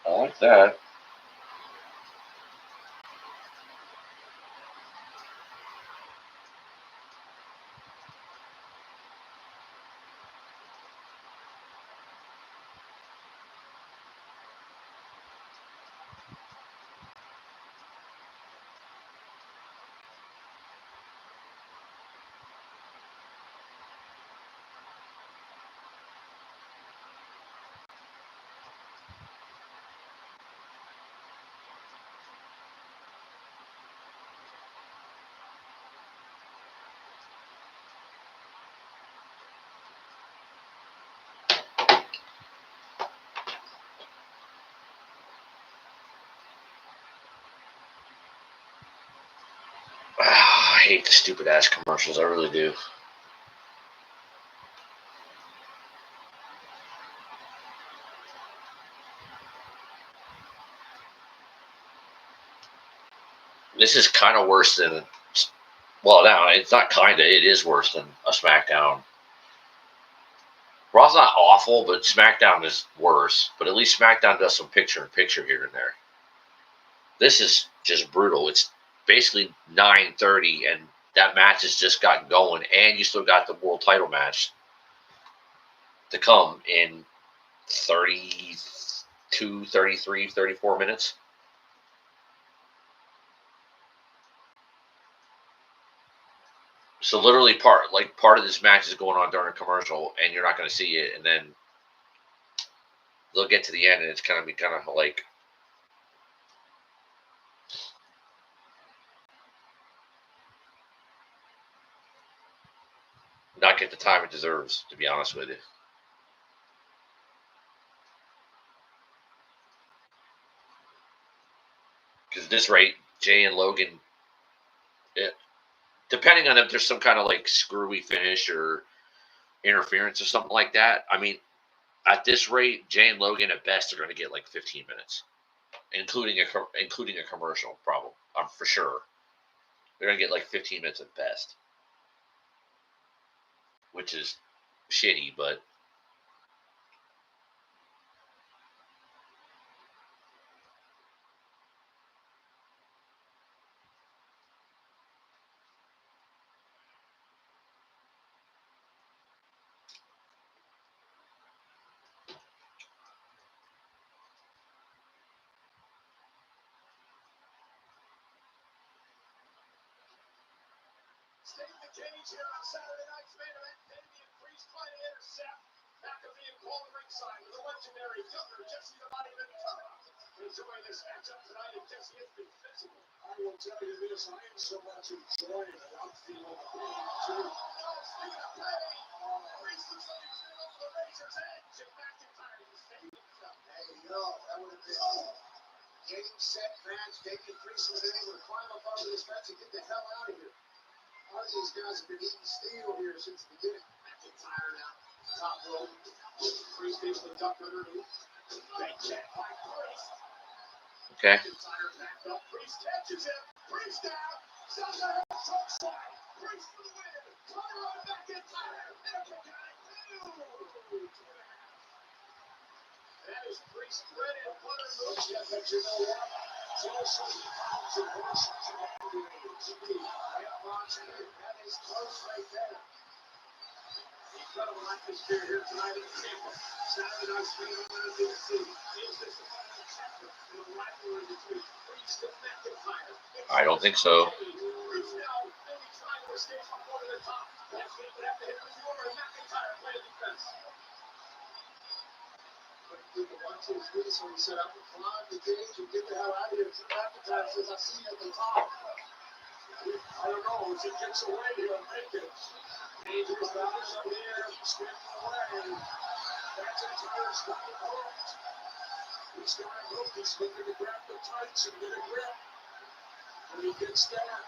I like that. I hate the stupid ass commercials. I really do. This is kind of worse than. Well, now it's not kind of. It is worse than a SmackDown. Raw's not awful, but SmackDown is worse. But at least SmackDown does some picture-in-picture here and there. This is just brutal. It's basically 9:30, and that match has just gotten going, and you still got the world title match to come in 32, 33, 34 minutes. So literally part of this match is going on during a commercial, and you're not going to see it, and then they'll get to the end, and it's kind of like not get the time it deserves, to be honest with you. Because at this rate, Jey and Logan, depending on if there's some kind of like screwy finish or interference or something like that, I mean, at this rate, Jey and Logan at best are going to get like 15 minutes, including a commercial, probably for sure. They're going to get like 15 minutes at best, which is shitty, but. Stay in the cage here on Saturday night's main event. Damien Priest trying to intercept. McAfee and Cole ringside with the legendary younger Jesse the Body Ventura. Enjoy this matchup tonight, and Jesse has been physical. I will tell you this, I am so much enjoying it. I'm feeling pain too. Speaking of pain, Priest looks like he's been over the razor's edge, and McIntyre is saving himself. Hey, that would have been game, set, match. Damien Priest was able to climb up onto this fence and get the hell out of here. All these guys have been eating steel here since the beginning. McIntyre now Top rope. Priest takes the duck underneath. Big check by Priest. Okay. McIntyre backed up. Priest catches him. Priest down. Sends a head choke slide. Priest for the win. Cover on McIntyre. And a kick out at 2. That is Priest bread and butter move. Yeah, but you know what? It's also some Bronson to the heavyweights. Yeah, Bronson, that is close right there. Incredible atmosphere here tonight in Tampa. Saturday night's main event of the city. Is this the final chapter in a rivalry between Priest and McIntyre? I don't think so. Priest now maybe trying to escape from one to the top. That's going to have to hit the floor, and McIntyre playing defense. But the watch is good, so he said, "I'm going to climb the cage and get the hell out of here." McIntyre says, "I see you at the top." I don't know. If he gets away, he'll make it. Dangerous balance up here. Stripping away. McIntyre's got it hooked. He's got it hooked. He's looking to grab the tights and get a grip. When he gets that,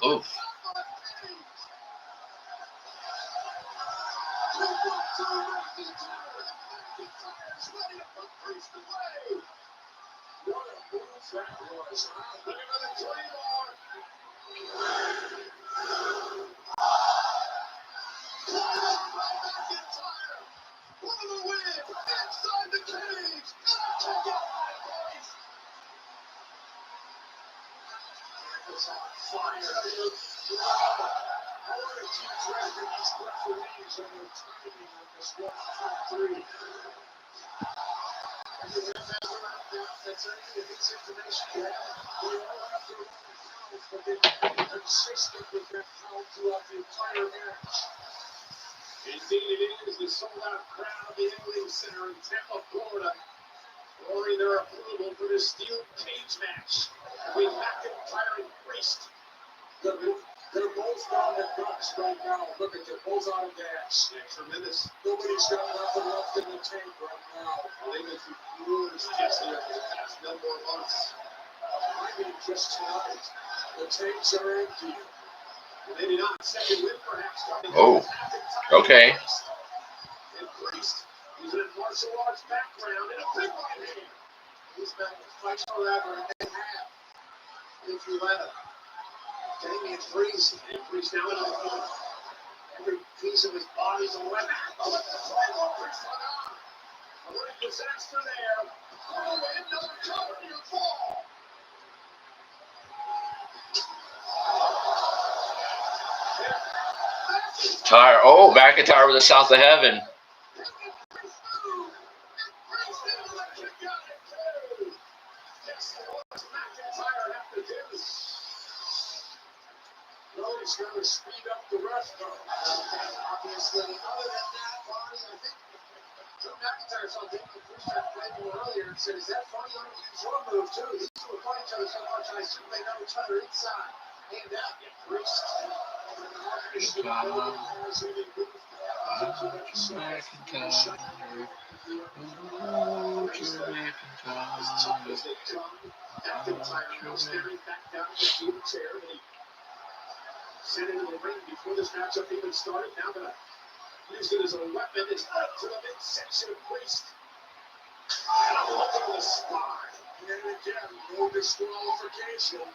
Oof. McIntyre's ready to put Priest away. What a move that was. Look at the Claymore. McIntyre. What a win. Inside the cage. And a kick out by Priest. It's on fire. I want to keep track of these referees and their timing on this 1, 2, 3. That's any of this information you have. They all have their own accounts, but they've been consistent with their count throughout the entire match. Indeed, it is the sold-out crowd of the Inland Center in Tampa, Florida, roaring their approval for this steel cage match between McIntyre and Priest. They're both down at guts right now. Look at them, both out of gas. Yeah, tremendous. Nobody's got nothing left in the tank right now. They've been through numerous tests here for the past number of months. I mean, just tonight, the tanks are empty. Maybe not. Second win, perhaps. Oh, okay. And Priest, he's in a martial arts background and a big right hand. He's been fighting forever and they have. If you let him. Damien Priest, and Priest now in the every piece of his body's a weapon. Oh, look at the Claymore. Priest hung on. A ring disaster there. Oh, and another cover near fall. Tire. Oh, McIntyre with a South of Heaven. He's going to speed up the rest of them. Obviously, other than that, Bonnie, I think Drew McIntyre saw Damien Priest try to play more earlier and said, "Is that funny? I'm going to use your move too." These two are fighting each other so much, I assume they know each other inside and out. Priest. McIntyre now staring back down in the steel chair. Sent into the ring before this matchup even started. Now going to use it as a weapon. It's right to the midsection of Priest. And a look at the spine. And again, no disqualification.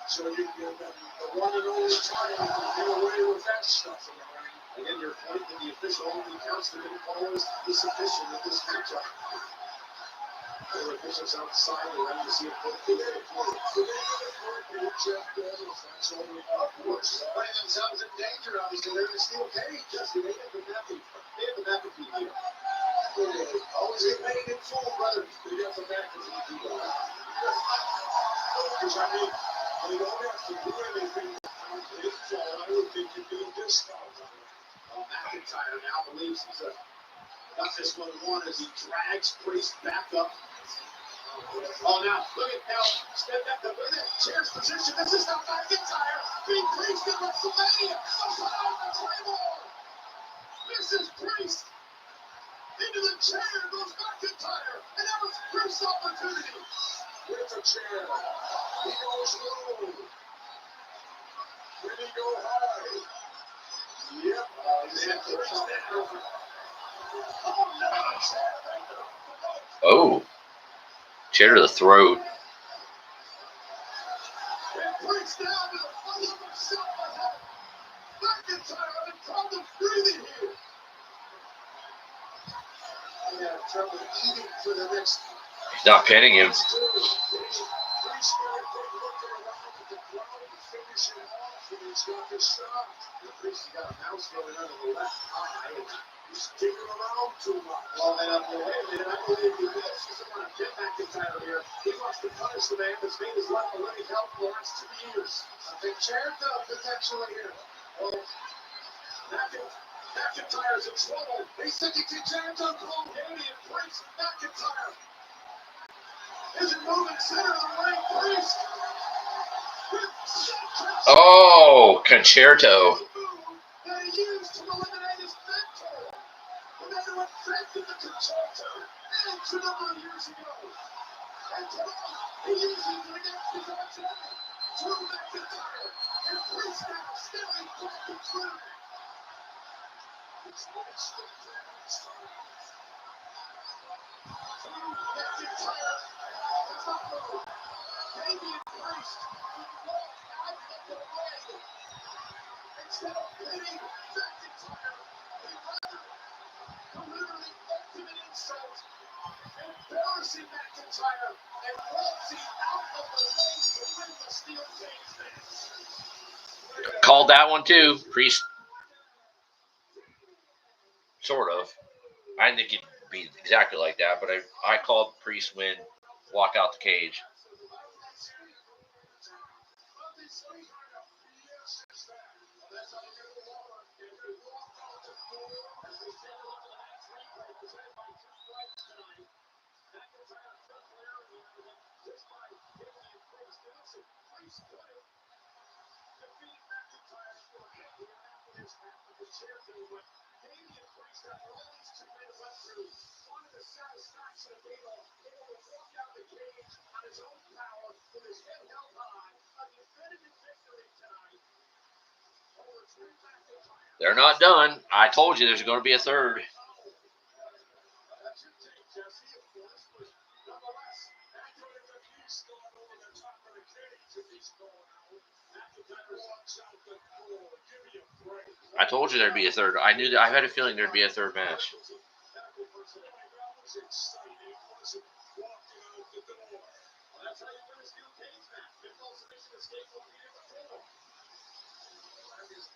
So you can, the one and only time you can get away with that stuff in the ring. Again, your point that the official only counts the pinfall is the submission of this matchup. The officials outside the ring to see if both of them of course, putting themselves in danger, obviously. They're in a steel cage. Just they have the McAfee deal. Always get paid in full, brother. They got the McAfee deal. Because I mean, they don't have to do anything. They fall. I would think you'd do a discount on it. McIntyre now believes he's got this one won as he drags Priest back up. Oh, now, look at now. Step back the chair's position. This is how McIntyre beat Priest in WrestleMania. Put on the Claymore. This is Priest. Into the chair goes McIntyre. And now it's Priest's opportunity. With the chair. He goes low. Then he go high. Yep. Oh, chair to the throat. McIntyre having problems breathing here. Yeah, trouble eating for the next. He's not pinning him. He's got a mouse going on in the left eye. He's kicking around too much. Well, then, wait a minute. I believe he doesn't want to get McIntyre here. He wants to punish the man that's made his life a living hell for the last 2 years. I think Jericho potentially here. Well, McIntyre's in trouble. He's thinking to Jericho, call Damien Priest. McIntyre isn't moving center of the ring. Priest. Oh, concerto. That he used to eliminate his mentor. Remember what Seth did to Concerto a number of years ago. And tonight, he uses it against his arch enemy, Drew McIntyre. And Priest now staring back at Drew. It's nice to Drew McIntyre does not move. Damien Priest walked out of the way. Instead of hitting McIntyre, he rather literally ultimate insult, embarrassing McIntyre, and waltzing out of the way to win the steel cage match. Called that one too. Priest, sort of. I didn't think it'd be exactly like that, but I called Priest win, walk out the cage. They're not done. I told you there's going to be a third. I told you there'd be a third. I knew that. I had a feeling there'd be a third match.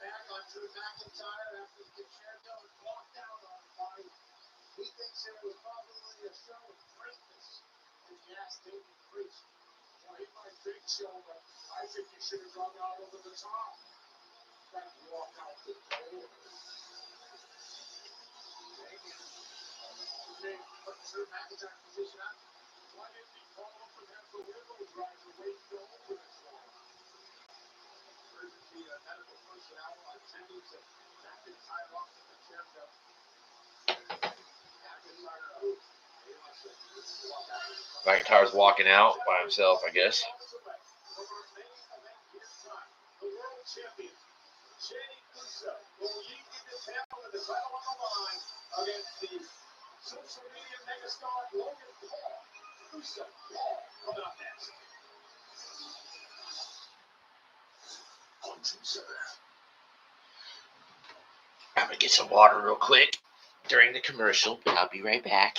Back on Drew McIntyre after the concerto and walked out on by. He thinks it was probably a show of greatness. And he asked Damien Priest. Well, he might think so, but I think he should have gone out over the top. Trying to walk out the door. Damien put Drew McIntyre in position up. Why didn't he call up and have the window driver waiting to open it for him? The medical personnel attending to McIntyre off the concerto. McIntyre's walking out by himself, I guess. The world champion, Jey Segment, will lead into Tampa with the title on the line against the social media megastar Logan Paul. Coming up next. I'm going to get some water real quick during the commercial, but I'll be right back.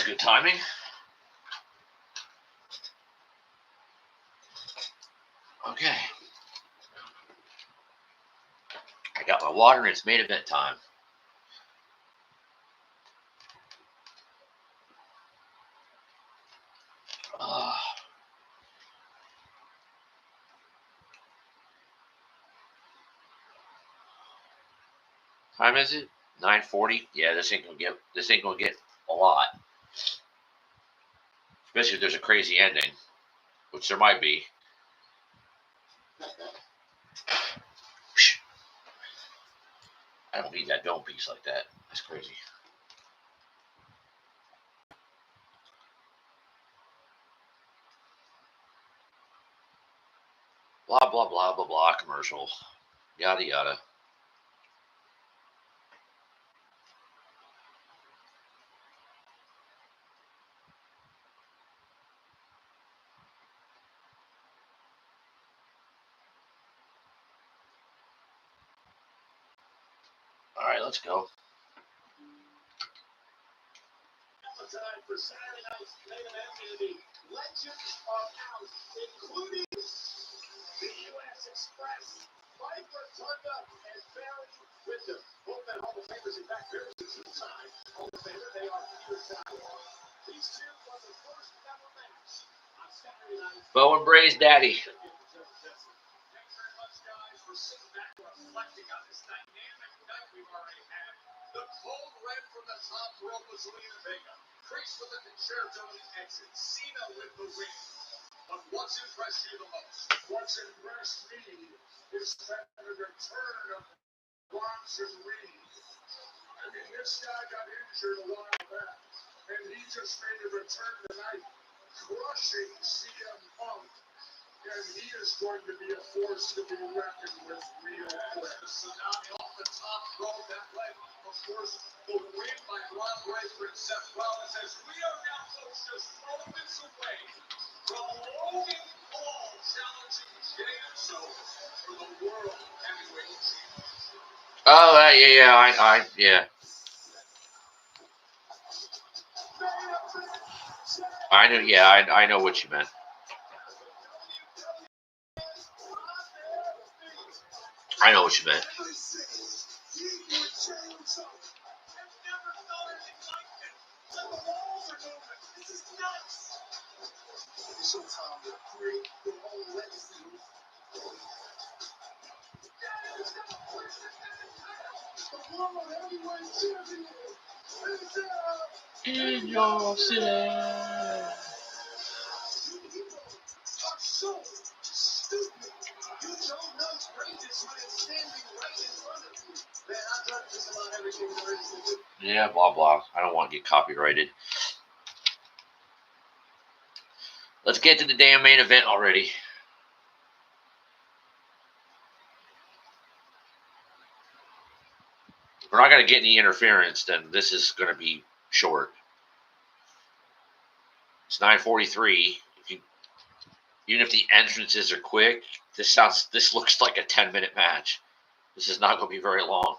was good timing. Okay. I got my water and it's main event time. Time is it? 9:40. Yeah, this ain't gonna get a lot. Especially if there's a crazy ending, which there might be. I don't need that dome piece like that. That's crazy. Blah, blah, blah, blah, blah, commercial. Yada, yada. All right, let's go. Time for Saturday night's main event in the Legends of House, including the U.S. Express, Viper, Tunda, and Barry Windham. Both men Hall of Famers. In fact, Barry's a two-time Hall of Famer. They are here tonight. These two won the first ever match on Saturday night. Bo and Bray's daddy. Thanks very much, guys, for sitting back and reflecting on this dynamic night we've already had. The cold red from the top rope was Zelina Vega. Crease with the concerto in the exit. Cena with the win. But what's impressed you the most? What's impressed me is that the return of Bronson Reed. I mean, this guy got injured a while back, and he just made a return tonight, crushing CM Punk. And he is going to be a force to be reckoned with real quick. Tsunami off the top rope that leg. Of course, the win by Bron Breaker and Seth Rollins, as we are now close, just moments away from Logan Paul challenging Jey Segment for the World Heavyweight Championship. Oh, yeah. I know. Yeah, I know what you meant. I know what you meant. In your city. Yeah, blah, blah. I don't want to get copyrighted. Let's get to the damn main event already. If we're not going to get any interference, then this is going to be short. It's 9:43. Even if the entrances are quick, this looks like a 10-minute match. This is not going to be very long.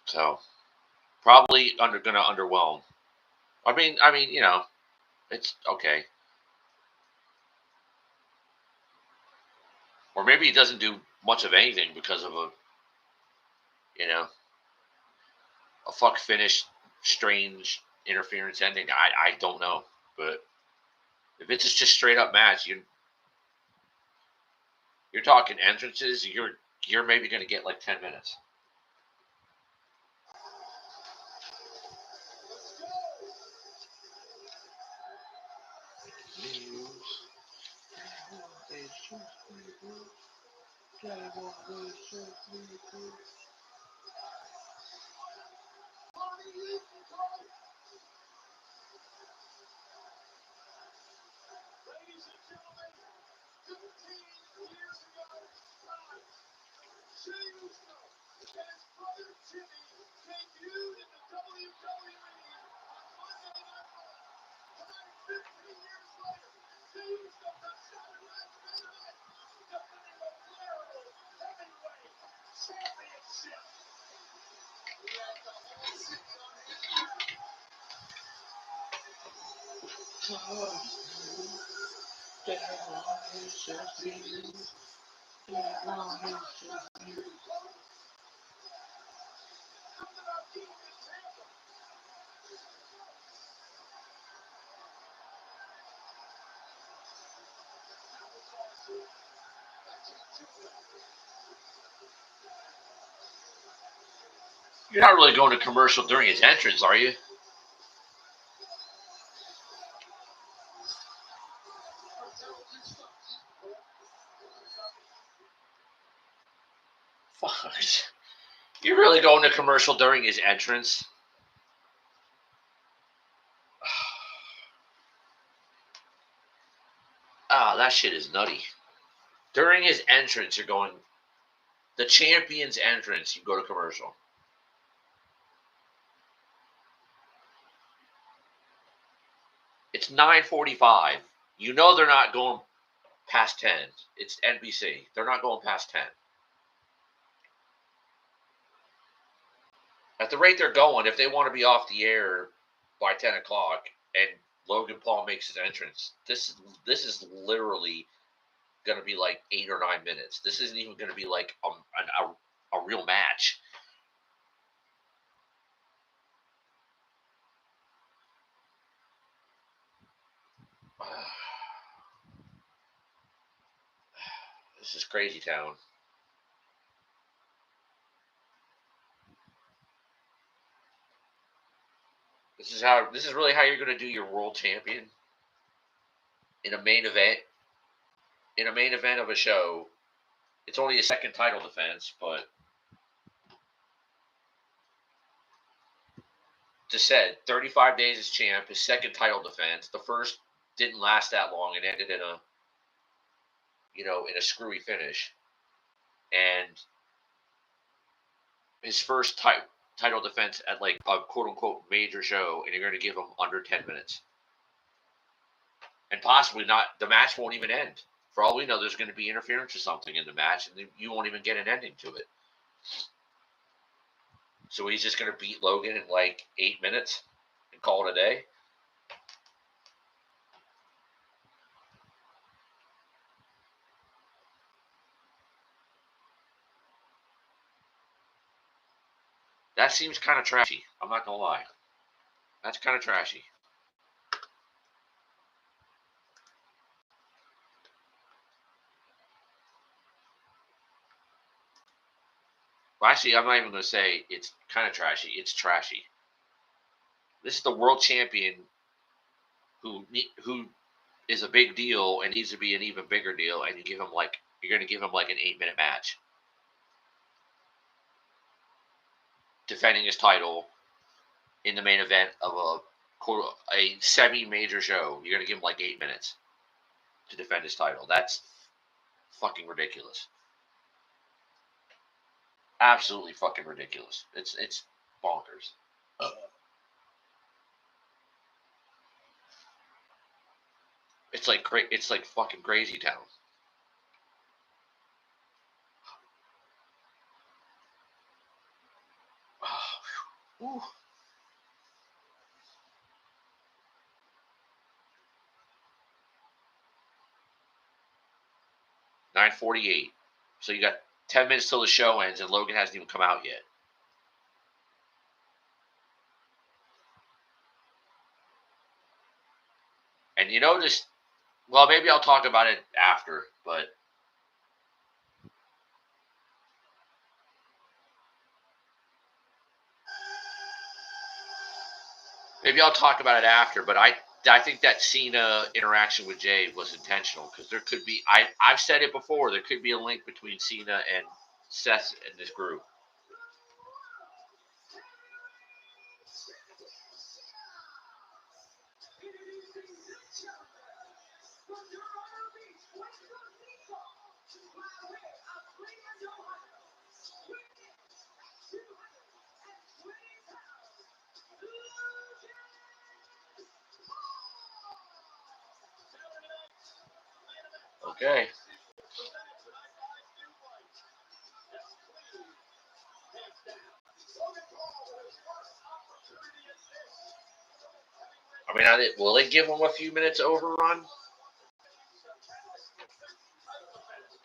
So, probably going to underwhelm. I mean, you know, it's okay. Or maybe he doesn't do much of anything because of a fuck finish, strange interference ending. I don't know. But if it's just straight up match, you're talking entrances, you're maybe going to get like 10 minutes. Ladies and gentlemen, 15 years ago, Jey Uso and his brother Jimmy debuted in the WWE on Monday Night Raw. Tonight, 15 years later, Jey Uso comes out in last main event, defending the World Heavyweight Championship. You're not really going to commercial during his entrance, are you? Fuck. You're really going to commercial during his entrance? Ah, that shit is nutty. During his entrance, you're going... The champion's entrance, you go to commercial. It's 9:45. You know they're not going past 10. It's NBC. They're not going past 10. At the rate they're going, if they want to be off the air by 10 o'clock and Logan Paul makes his entrance, this is literally going to be like 8 or 9 minutes. This isn't even going to be like a real match. This is crazy town. This is really how you're going to do your world champion in a main event. In a main event of a show, it's only a second title defense, but just said 35 days as champ, his second title defense. The first didn't last that long. It ended in a screwy finish. And his first title defense at like a quote unquote major show, and you're going to give him under 10 minutes. And possibly not, the match won't even end. For all we know, there's going to be interference or something in the match, and you won't even get an ending to it. So he's just going to beat Logan in like 8 minutes and call it a day. That seems kind of trashy. I'm not going to lie. That's kind of trashy. Well, actually, I'm not even going to say it's kind of trashy. It's trashy. This is the world champion who is a big deal and needs to be an even bigger deal, and you're going to give him like an 8-minute match, defending his title in the main event of a semi-major show. You're going to give him like 8 minutes to defend his title. That's fucking ridiculous. Absolutely fucking ridiculous. It's bonkers. It's like fucking crazy town. Ooh. 9:48. So you got 10 minutes till the show ends, and Logan hasn't even come out yet. And you know this. Well, maybe I'll talk about it after, but But I think that Cena interaction with Jey was intentional, because there could be. I've said it before. There could be a link between Cena and Seth in this group. Okay. I mean, will they give him a few minutes overrun?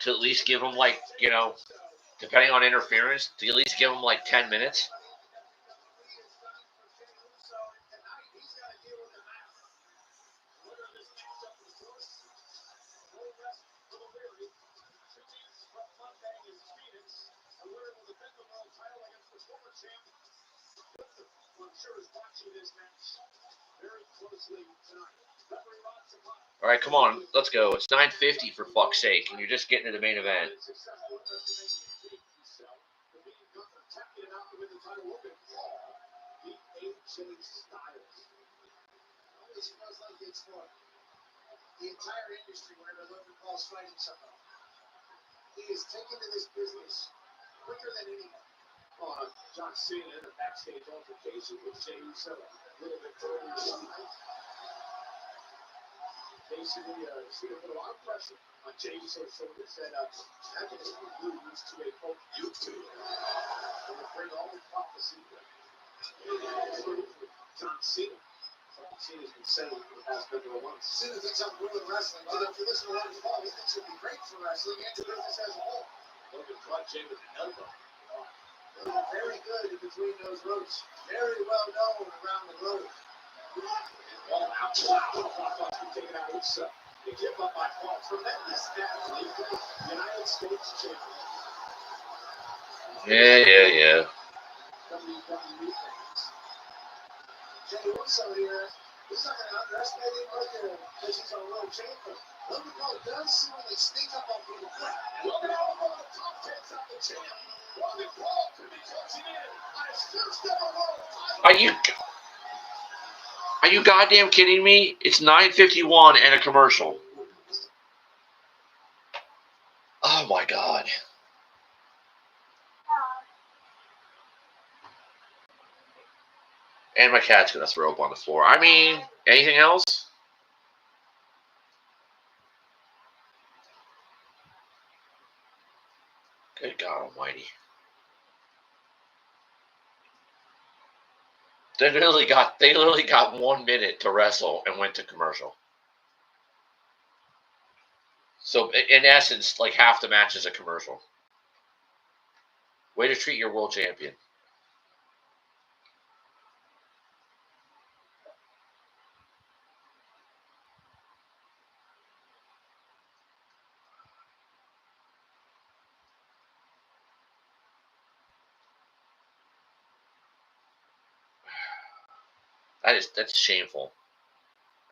To at least give him, like, you know, depending on interference, to at least give him like 10 minutes? All right, come on, let's go. It's 9:50 for fuck's sake, and you're just getting to the main event. This feels like it's for the entire industry whenever Logan Paul's fighting someone. He is taken to this business quicker than anyone. John Cena in a backstage altercation with Jey Segment a little bit earlier tonight. Basically, Cena put a lot of pressure on Jey's shoulders that how can he lose to a quote YouTube and will bring all the prophecy John Cena. Cena's been saying for the past number of months. Cena thinks I'm ruined wrestling, but if you listen to Logan Paul, he thinks it'd be great for wrestling and the business as a whole. Logan caught Jey with an elbow. Very good in between those ropes. Very well known around the globe. All out. Wow. Taking out himself. They give up by Paul. Tremendous athlete. United States champion. Yeah. WWE fans. Jey Uso here. He's not going to underestimate him either because he's our world champion. Logan Paul does seemingly sneak up on people quick. Logan Paul, the top 10's out the champ. Logan Paul could be closing in on his first ever world title. Are you goddamn kidding me? It's 9:51 and a commercial. Oh my god. And my cat's gonna throw up on the floor. I mean, anything else? Good God Almighty. They literally got 1 minute to wrestle and went to commercial. So in essence, like half the match is a commercial. Way to treat your world champion. That's shameful.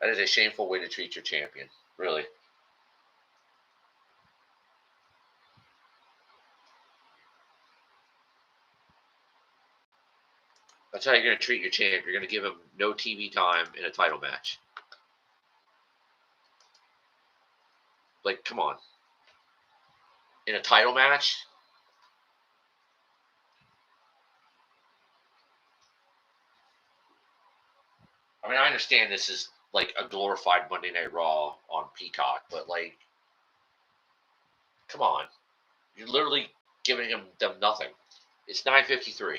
That is a shameful way to treat your champion. Really. That's how you're going to treat your champ. You're going to give him no TV time in a title match. Like, come on. In a title match? I mean, I understand this is like a glorified Monday Night Raw on Peacock, but like, come on. You're literally giving them nothing. It's 9:53.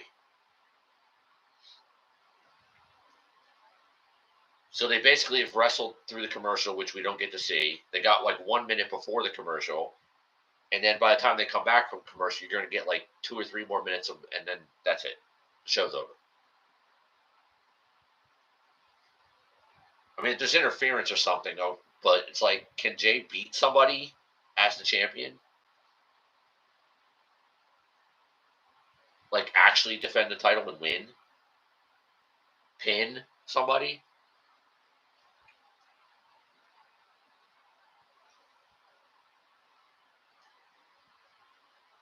So they basically have wrestled through the commercial, which we don't get to see. They got like 1 minute before the commercial. And then by the time they come back from commercial, you're going to get like 2 or 3 more minutes, and then that's it. The show's over. I mean, if there's interference or something, but it's like, can Jey beat somebody as the champion? Like, actually defend the title and win? Pin somebody?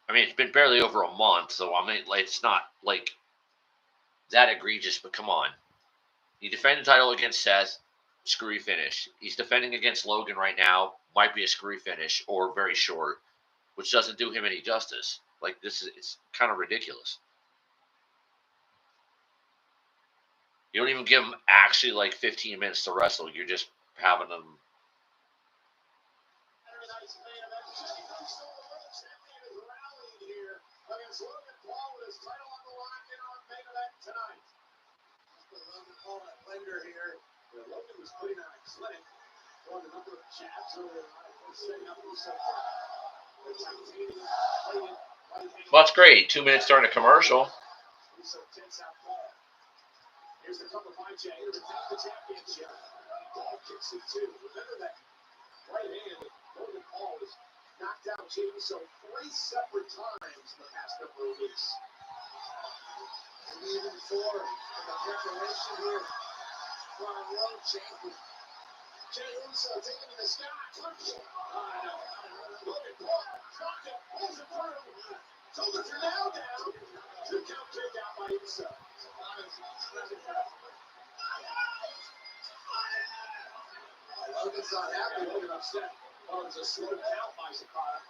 I mean, it's been barely over a month, so I mean, like, it's not like that egregious, but come on. He defended the title against Seth, screwy finish. He's defending against Logan right now, might be a screwy finish or very short, which doesn't do him any justice. Like, it's kind of ridiculous. You don't even give him actually like 15 minutes to wrestle. You're just having them. Logan Paul and Blender here. Logan was putting on a clinic, throwing a number of jabs earlier on, setting up Uso for the titanium plated right hand. Well, that's great. 2 minutes during a commercial. Uso takes out Paul. Here's the cover by Jey to retain the championship. Paul kicks it too. Remember that right hand that Logan Paul has knocked out Jey Uso 3 separate times in the past couple of weeks. And even for the preparation here, Bron World Champion. Jey Uso taking to the sky. Punch. Logan Paul dropped it. Pulls it through. Shoulders are now down. 2 count kick out by Uso. Logan's not happy. Logan upset. Oh, it was a slow count by Sakata.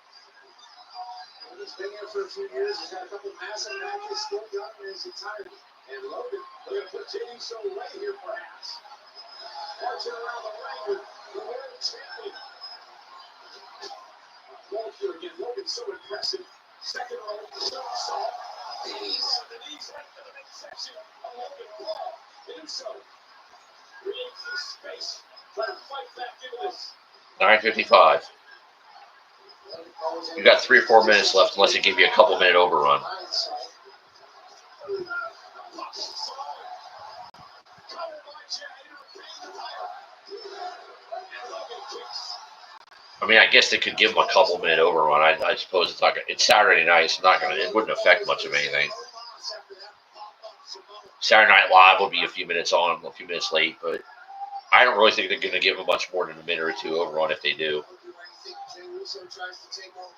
He's been here for a few years. He's got a couple massive matches still done in his entirety. And Logan, they're going to put Jey Uso away here perhaps. Marching around the ring with the world champion. Wall here again. Logan's so impressive. Second row, somersault. Knees. The knees right to the midsection of Logan Paul. Uso creates some space. Trying to fight back into this. 9:55. You got 3 or 4 minutes left, unless they give you a couple-minute overrun. I mean, I guess they could give them a couple-minute overrun. I suppose it's not. It's Saturday night. It's not gonna. It wouldn't affect much of anything. Saturday Night Live will be a few minutes on, a few minutes late, but I don't really think they're going to give them much more than a minute or 2 overrun if they do. Uso tries to take over.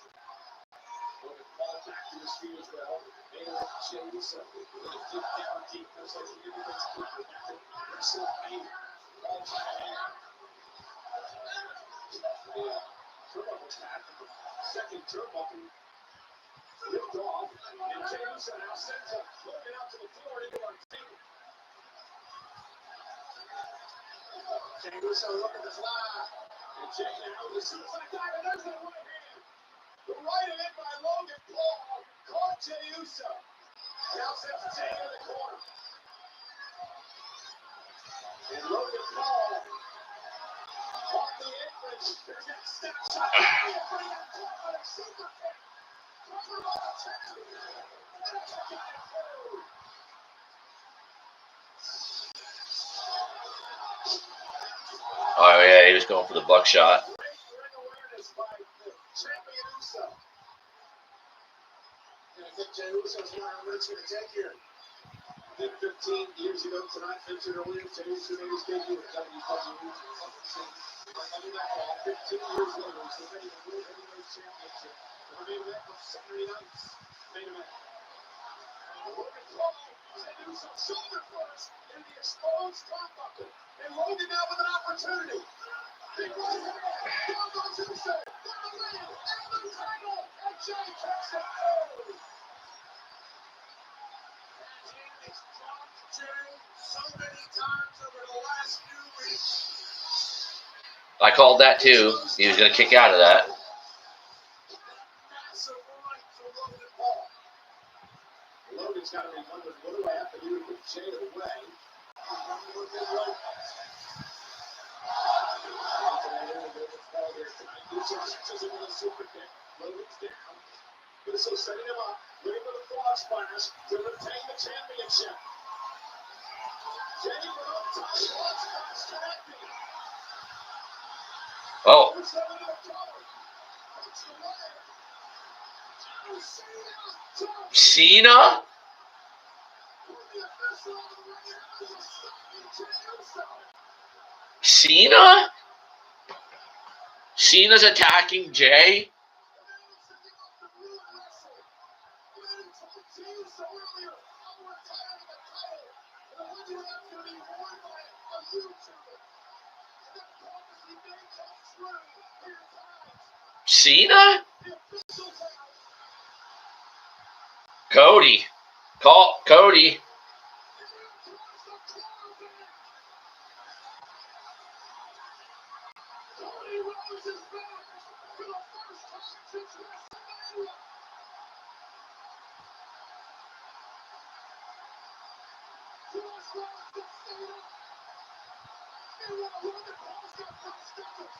Logan Paul back to his feet as well. Jey Uso with a kick down deep. Looks like he didn't get to back to WrestleMania. Paul trying to hang. Yeah. Turnbuckle's back. Second turnbuckle ripped off. And Jey Uso now sends Logan out to the floor into our table. Jey Uso looking to fly. And Jey now with a suicide dive, and there's that right hand. The right hand by Logan Paul caught Jey Uso. Now sends Jey in the corner. And Logan Paul caught the entrance. There's that step shot. Bring that Paul on a super kick. Cover on the champion. And a kick out of two. Oh yeah, he was going for the buckshot. I think Jey Uso's wondering what it's going to take here. I think 15 years ago tonight, 15 or later, Jey Uso made his debut at WWE. 15 years later, he's defending the World Heavyweight Championship. The main event of Saturday night's main event. Logan Paul, Jey Uso shoulder first in the exposed turnbuckle. And Logan now with an opportunity. Big right hand. Down goes Uso. Down the lane. And the title. And Jey takes it through. He's dropped Jey so many times over the last few weeks. I called that too. He was going to kick out of that. Massive right for Logan Paul. Logan's got to be wondering, what do I have to do to put Jey away? Uso catches him with a super kick. Logan's down. Uso setting him up. Looking for the frog splash to retain the championship. Jey Rhodes touch connecting. Oh, Uso into the cover. Puts the leg. Cena? Cena? Cena's attacking Jey? Cena? Cody. Call Cody. Meanwhile, Logan Paul's got cross knuckles.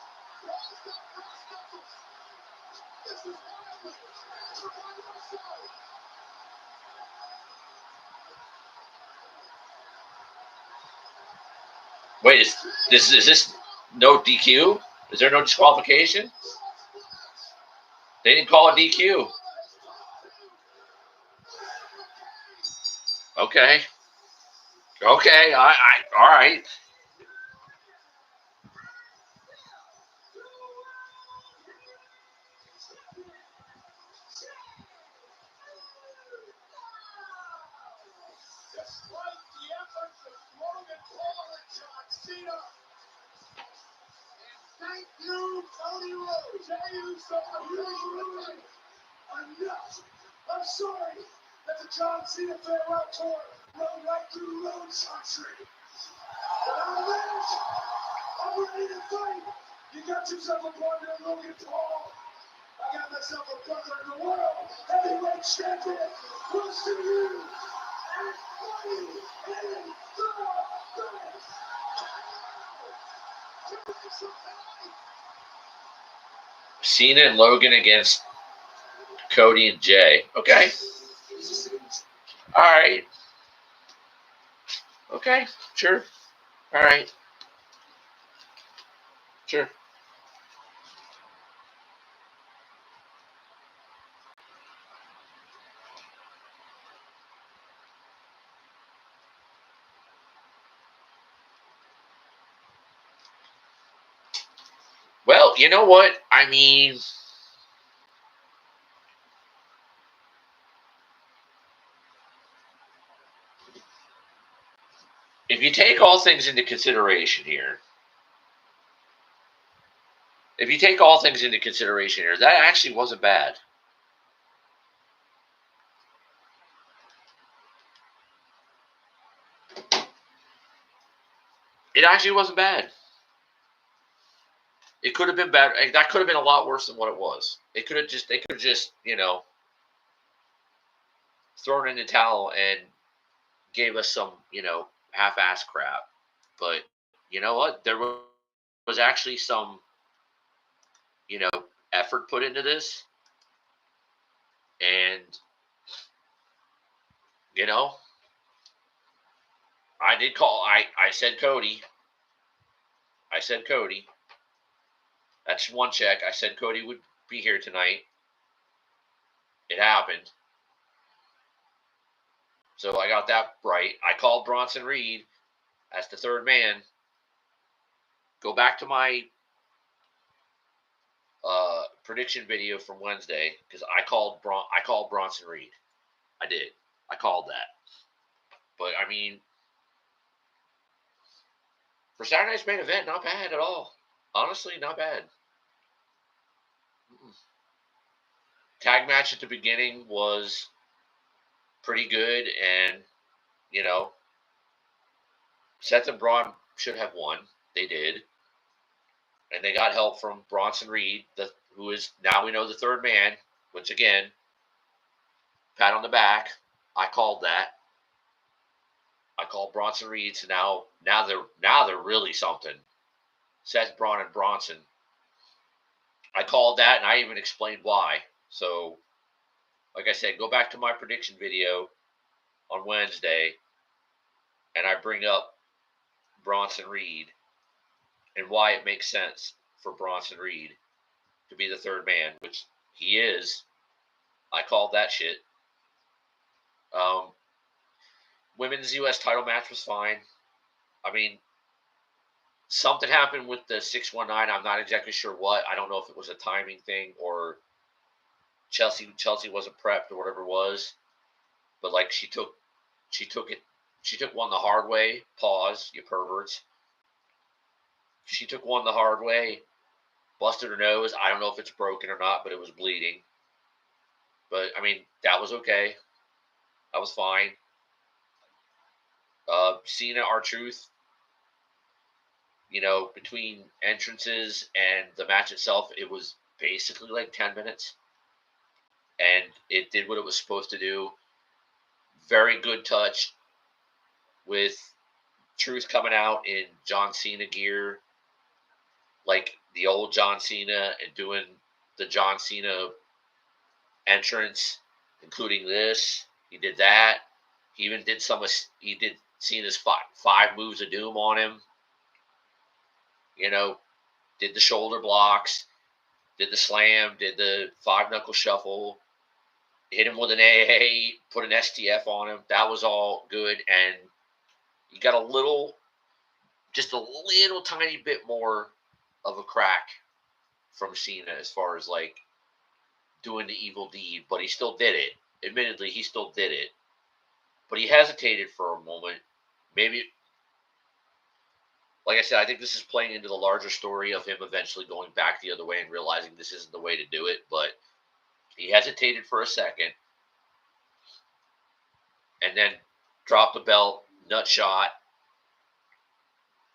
Paul's got cross knuckles. This is wildly transferred by Marcel. Wait, is this no DQ? Is there no disqualification? They didn't call a DQ. Okay. Okay. All right. Despite the efforts of Logan Paul and John Cena. And thank you, Cody Rhodes. Jey Segment. Enough. I'm sorry that the John Cena farewell tour rode right through Rhodes country. But I'm ready. I'm ready to fight. You got yourself a partner, Logan Paul. I got myself a brother in the world. Heavyweight champion. We'll see you at 20 in the finish. Cena and Logan against Cody and Jey. Okay. All right. Okay. Sure. All right. Sure. Well, you know what? I mean, if you take all things into consideration here, that actually wasn't bad. It actually wasn't bad. It could have been better. That could have been a lot worse than what it was. They could have just, thrown in the towel and gave us some, half-ass crap. But you know what? There was actually some, effort put into this. And, I did call. I said Cody. That's one check. I said Cody would be here tonight. It happened. So I got that right. I called Bronson Reed as the third man. Go back to my prediction video from Wednesday because I called Bronson Reed. I did. I called that. But I mean, for Saturday night's main event, not bad at all. Honestly, not bad. Tag match at the beginning was pretty good, and Seth and Bron should have won. They did. And they got help from Bronson Reed, who is now we know the third man, which again, pat on the back. I called that. I called Bronson Reed, so now they're really something. Seth, Bron, and Bronson. I called that, and I even explained why. So, like I said, go back to my prediction video on Wednesday, and I bring up Bronson Reed and why it makes sense for Bronson Reed to be the third man, which he is. I called that shit. Women's U.S. title match was fine. I mean, something happened with the 619. I'm not exactly sure what. I don't know if it was a timing thing or Chelsea wasn't prepped or whatever it was. But like she took one the hard way. Pause, you perverts. She took one the hard way, busted her nose. I don't know if it's broken or not, but it was bleeding. But I mean, that was okay. That was fine. Cena, R-Truth, between entrances and the match itself, it was basically like 10 minutes. And it did what it was supposed to do. Very good touch with Truth coming out in John Cena gear, like the old John Cena, and doing the John Cena entrance, including this. He did that. He even did he did Cena's five moves of doom on him. You know, did the shoulder blocks, did the slam, did the five knuckle shuffle, hit him with an AA, put an STF on him. That was all good. And you got just a little tiny bit more of a crack from Cena as far as like doing the evil deed, but he still did it. Admittedly, he still did it. But he hesitated for a moment. Maybe, like I said, I think this is playing into the larger story of him eventually going back the other way and realizing this isn't the way to do it. But he hesitated for a second and then dropped the belt, nut shot,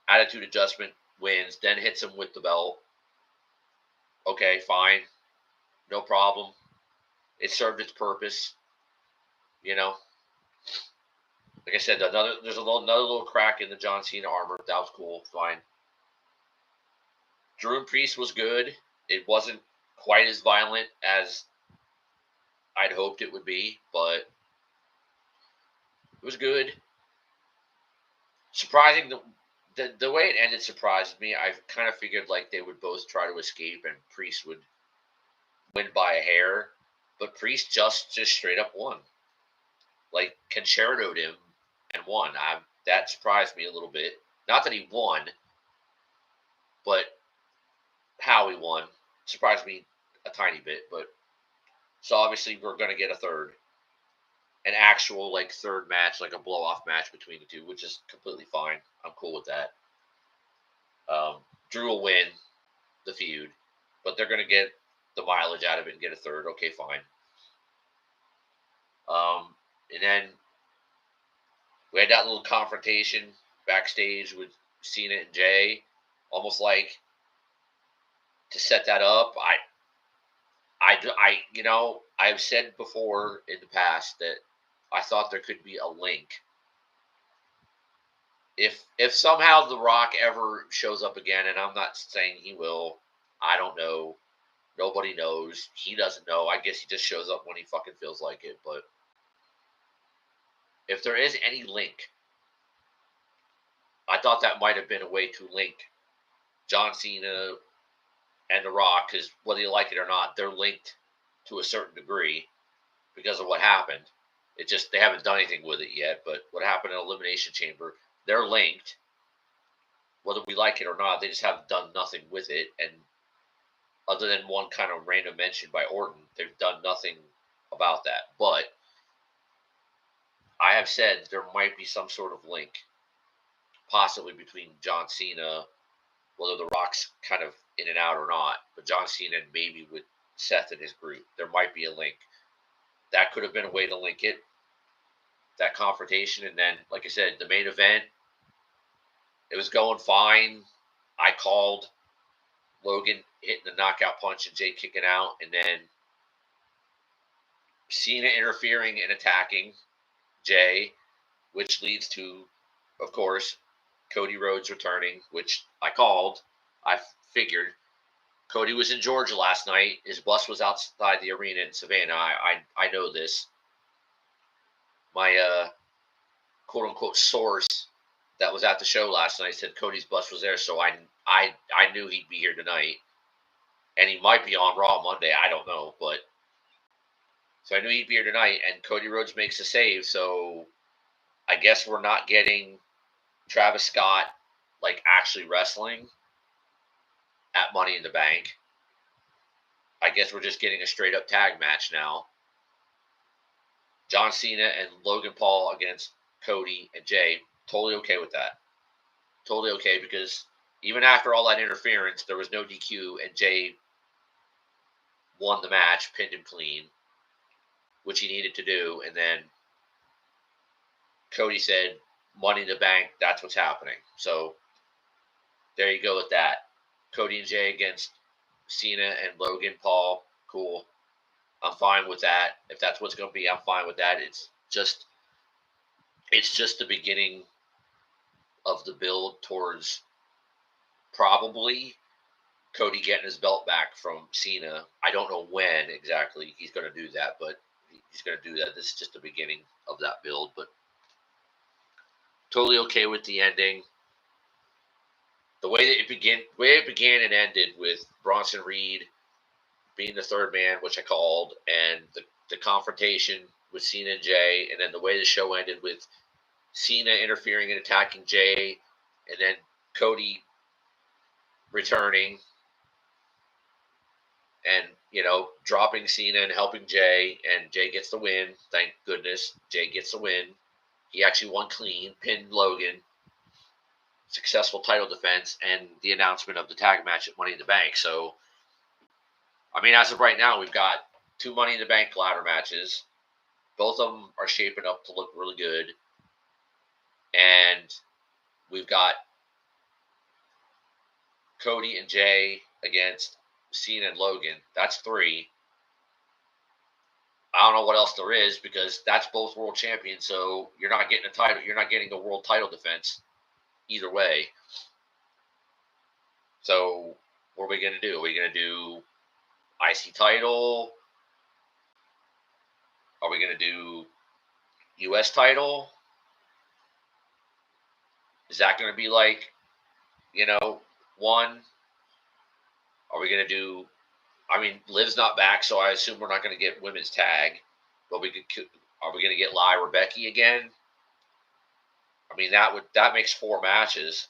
attitude adjustment, wins, then hits him with the belt. Okay, fine. No problem. It served its purpose. You know? Like I said, there's another little crack in the John Cena armor. That was cool. Fine. Drew and Priest was good. It wasn't quite as violent as I'd hoped it would be, but it was good. Surprising, the way it ended surprised me. I kind of figured like they would both try to escape and Priest would win by a hair, but Priest just straight up won. Like concertoed him and won. That surprised me a little bit. Not that he won, but how he won surprised me a tiny bit. But so obviously we're going to get an actual like third match, like a blow-off match between the two, which is completely fine. I'm cool with that. Drew will win the feud, but they're going to get the mileage out of it and get a third. Okay, fine. And then we had that little confrontation backstage with Cena and Jey, almost like to set that up. I've said before in the past that I thought there could be a link. If somehow The Rock ever shows up again, and I'm not saying he will, I don't know. Nobody knows. He doesn't know. I guess he just shows up when he fucking feels like it. But if there is any link, I thought that might have been a way to link John Cena and The Rock, because whether you like it or not, they're linked to a certain degree because of what happened. It just, they haven't done anything with it yet, but what happened in Elimination Chamber, they're linked. Whether we like it or not, they just haven't done nothing with it. And other than one kind of random mention by Orton, they've done nothing about that. But I have said there might be some sort of link, possibly between John Cena, whether The Rock's kind of in and out or not, but John Cena and maybe with Seth and his group, there might be a link. That could have been a way to link it, that confrontation. And then, like I said, the main event, it was going fine. I called Logan hitting the knockout punch and Jey kicking out, and then Cena interfering and attacking Jey, which leads to, of course, Cody Rhodes returning, which I called. I figured. Cody was in Georgia last night. His bus was outside the arena in Savannah. I know this. My quote-unquote source that was at the show last night said Cody's bus was there, so I knew he'd be here tonight. And he might be on Raw Monday. I don't know, but so I knew he'd be here tonight, and Cody Rhodes makes a save, so I guess we're not getting Travis Scott like actually wrestling at Money in the Bank. I guess we're just getting a straight up tag match now. John Cena and Logan Paul against Cody and Jey. Totally okay with that. Totally okay, because even after all that interference, there was no DQ, and Jey won the match, pinned him clean, which he needed to do. And then Cody said, Money in the Bank, that's what's happening. So there you go with that. Cody and Jey against Cena and Logan Paul. Cool. I'm fine with that. If that's what's going to be, I'm fine with that. It's just the beginning of the build towards probably Cody getting his belt back from Cena. I don't know when exactly he's going to do that, but he's going to do that. This is just the beginning of that build, but totally okay with the ending. The way that it began and ended with Bronson Reed being the third man, which I called, and the confrontation with Cena and Jey, and then the way the show ended with Cena interfering and attacking Jey, and then Cody returning and, dropping Cena and helping Jey, and Jey gets the win. Thank goodness Jey gets the win. He actually won clean, pinned Logan. Successful title defense, and the announcement of the tag match at Money in the Bank. So, as of right now, we've got 2 Money in the Bank ladder matches. Both of them are shaping up to look really good. And we've got Cody and Jey against Cena and Logan. That's 3. I don't know what else there is, because that's both world champions. So you're not getting a title. You're not getting a world title defense either way. So what are we going to do? Are we going to do IC title? Are we going to do US title? Is that going to be like, one? Are we going to do, Liv's not back, so I assume we're not going to get women's tag, but are we going to get Lyra Becky again? That makes 4 matches.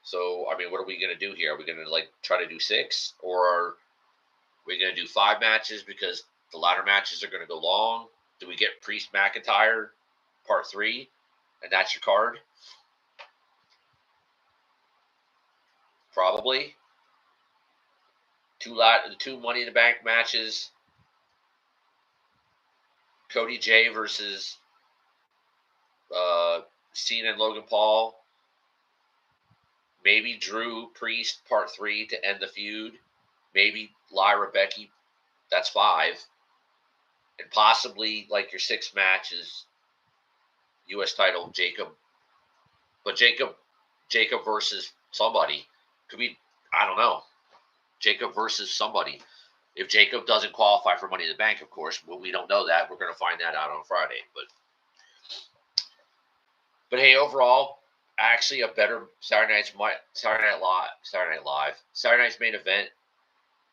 So, what are we going to do here? Are we going to try to do 6, or are we going to do 5 matches because the ladder matches are going to go long? Do we get Priest McIntyre part 3, and that's your card? Probably. 2 Money in the Bank matches. Cody Jey versus Cena and Logan Paul. Maybe Drew Priest part 3 to end the feud. Maybe Lyra Becky. That's 5. And possibly your 6th match is U.S. title Jacob. But Jacob versus somebody. Could be, I don't know. Jacob versus somebody. If Jacob doesn't qualify for Money in the Bank, of course, but we don't know that. We're going to find that out on Friday. But hey, overall, actually a better Saturday night's main event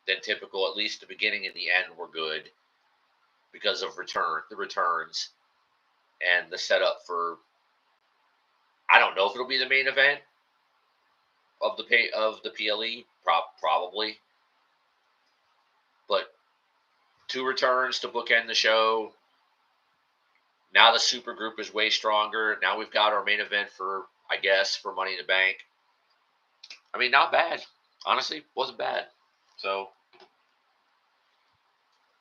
than typical. At least the beginning and the end were good because of the returns and the setup for. I don't know if it'll be the main event of the PLE, probably, but 2 returns to bookend the show. Now the super group is way stronger. Now we've got our main event for Money in the Bank. Not bad. Honestly, wasn't bad. So,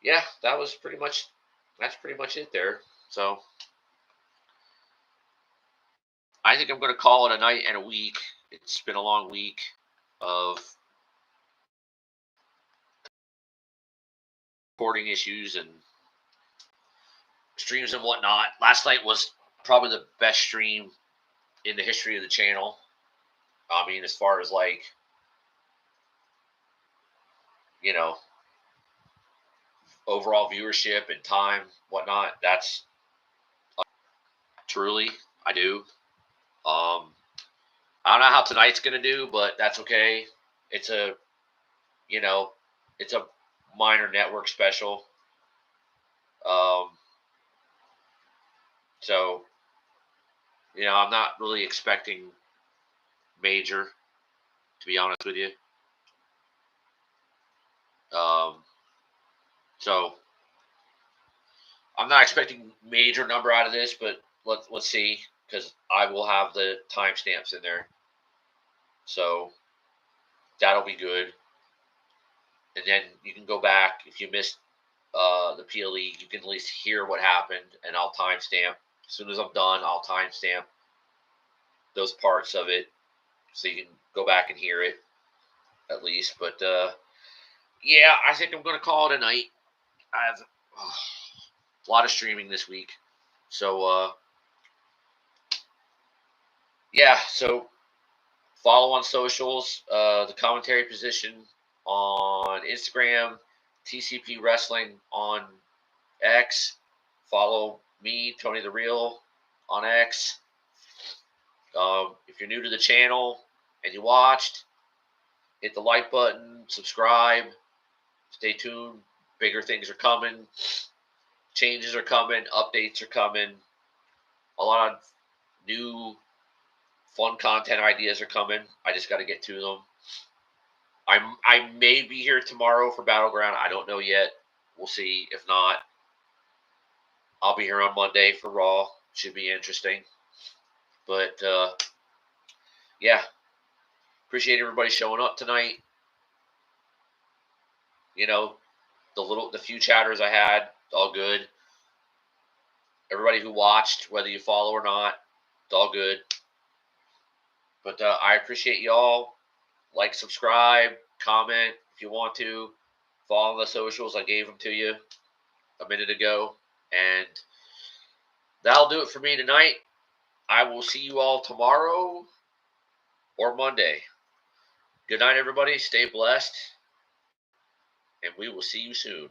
yeah, that's pretty much it there. So, I think I'm going to call it a night and a week. It's been a long week of recording issues and streams and whatnot. Last night was probably the best stream in the history of the channel. As far as overall viewership and time, whatnot, that's truly, I do. I don't know how tonight's going to do, but that's okay. It's a minor network special. So, I'm not really expecting major, to be honest with you. So I'm not expecting major number out of this, but let's see, because I will have the timestamps in there. So that'll be good. And then you can go back if you missed the PLE. You can at least hear what happened, and I'll timestamp. As soon as I'm done, I'll timestamp those parts of it, so you can go back and hear it at least. But yeah, I think I'm going to call it a night. I have a lot of streaming this week, so yeah. So Follow on socials, the commentary position on Instagram, TCP Wrestling on X. Follow me, Tony the Real, on X. If you're new to the channel and you watched, hit the like button, subscribe, stay tuned. Bigger things are coming. Changes are coming. Updates are coming. A lot of new fun content ideas are coming. I just got to get to them. I may be here tomorrow for Battleground. I don't know yet. We'll see. If not, I'll be here on Monday for Raw. Should be interesting. But yeah, appreciate everybody showing up tonight. You know, the few chatters I had, all good. Everybody who watched, whether you follow or not, it's all good. But I appreciate y'all. Like, subscribe, comment if you want to. Follow the socials. I gave them to you a minute ago. And that'll do it for me tonight. I will see you all tomorrow or Monday. Good night, everybody. Stay blessed. And we will see you soon.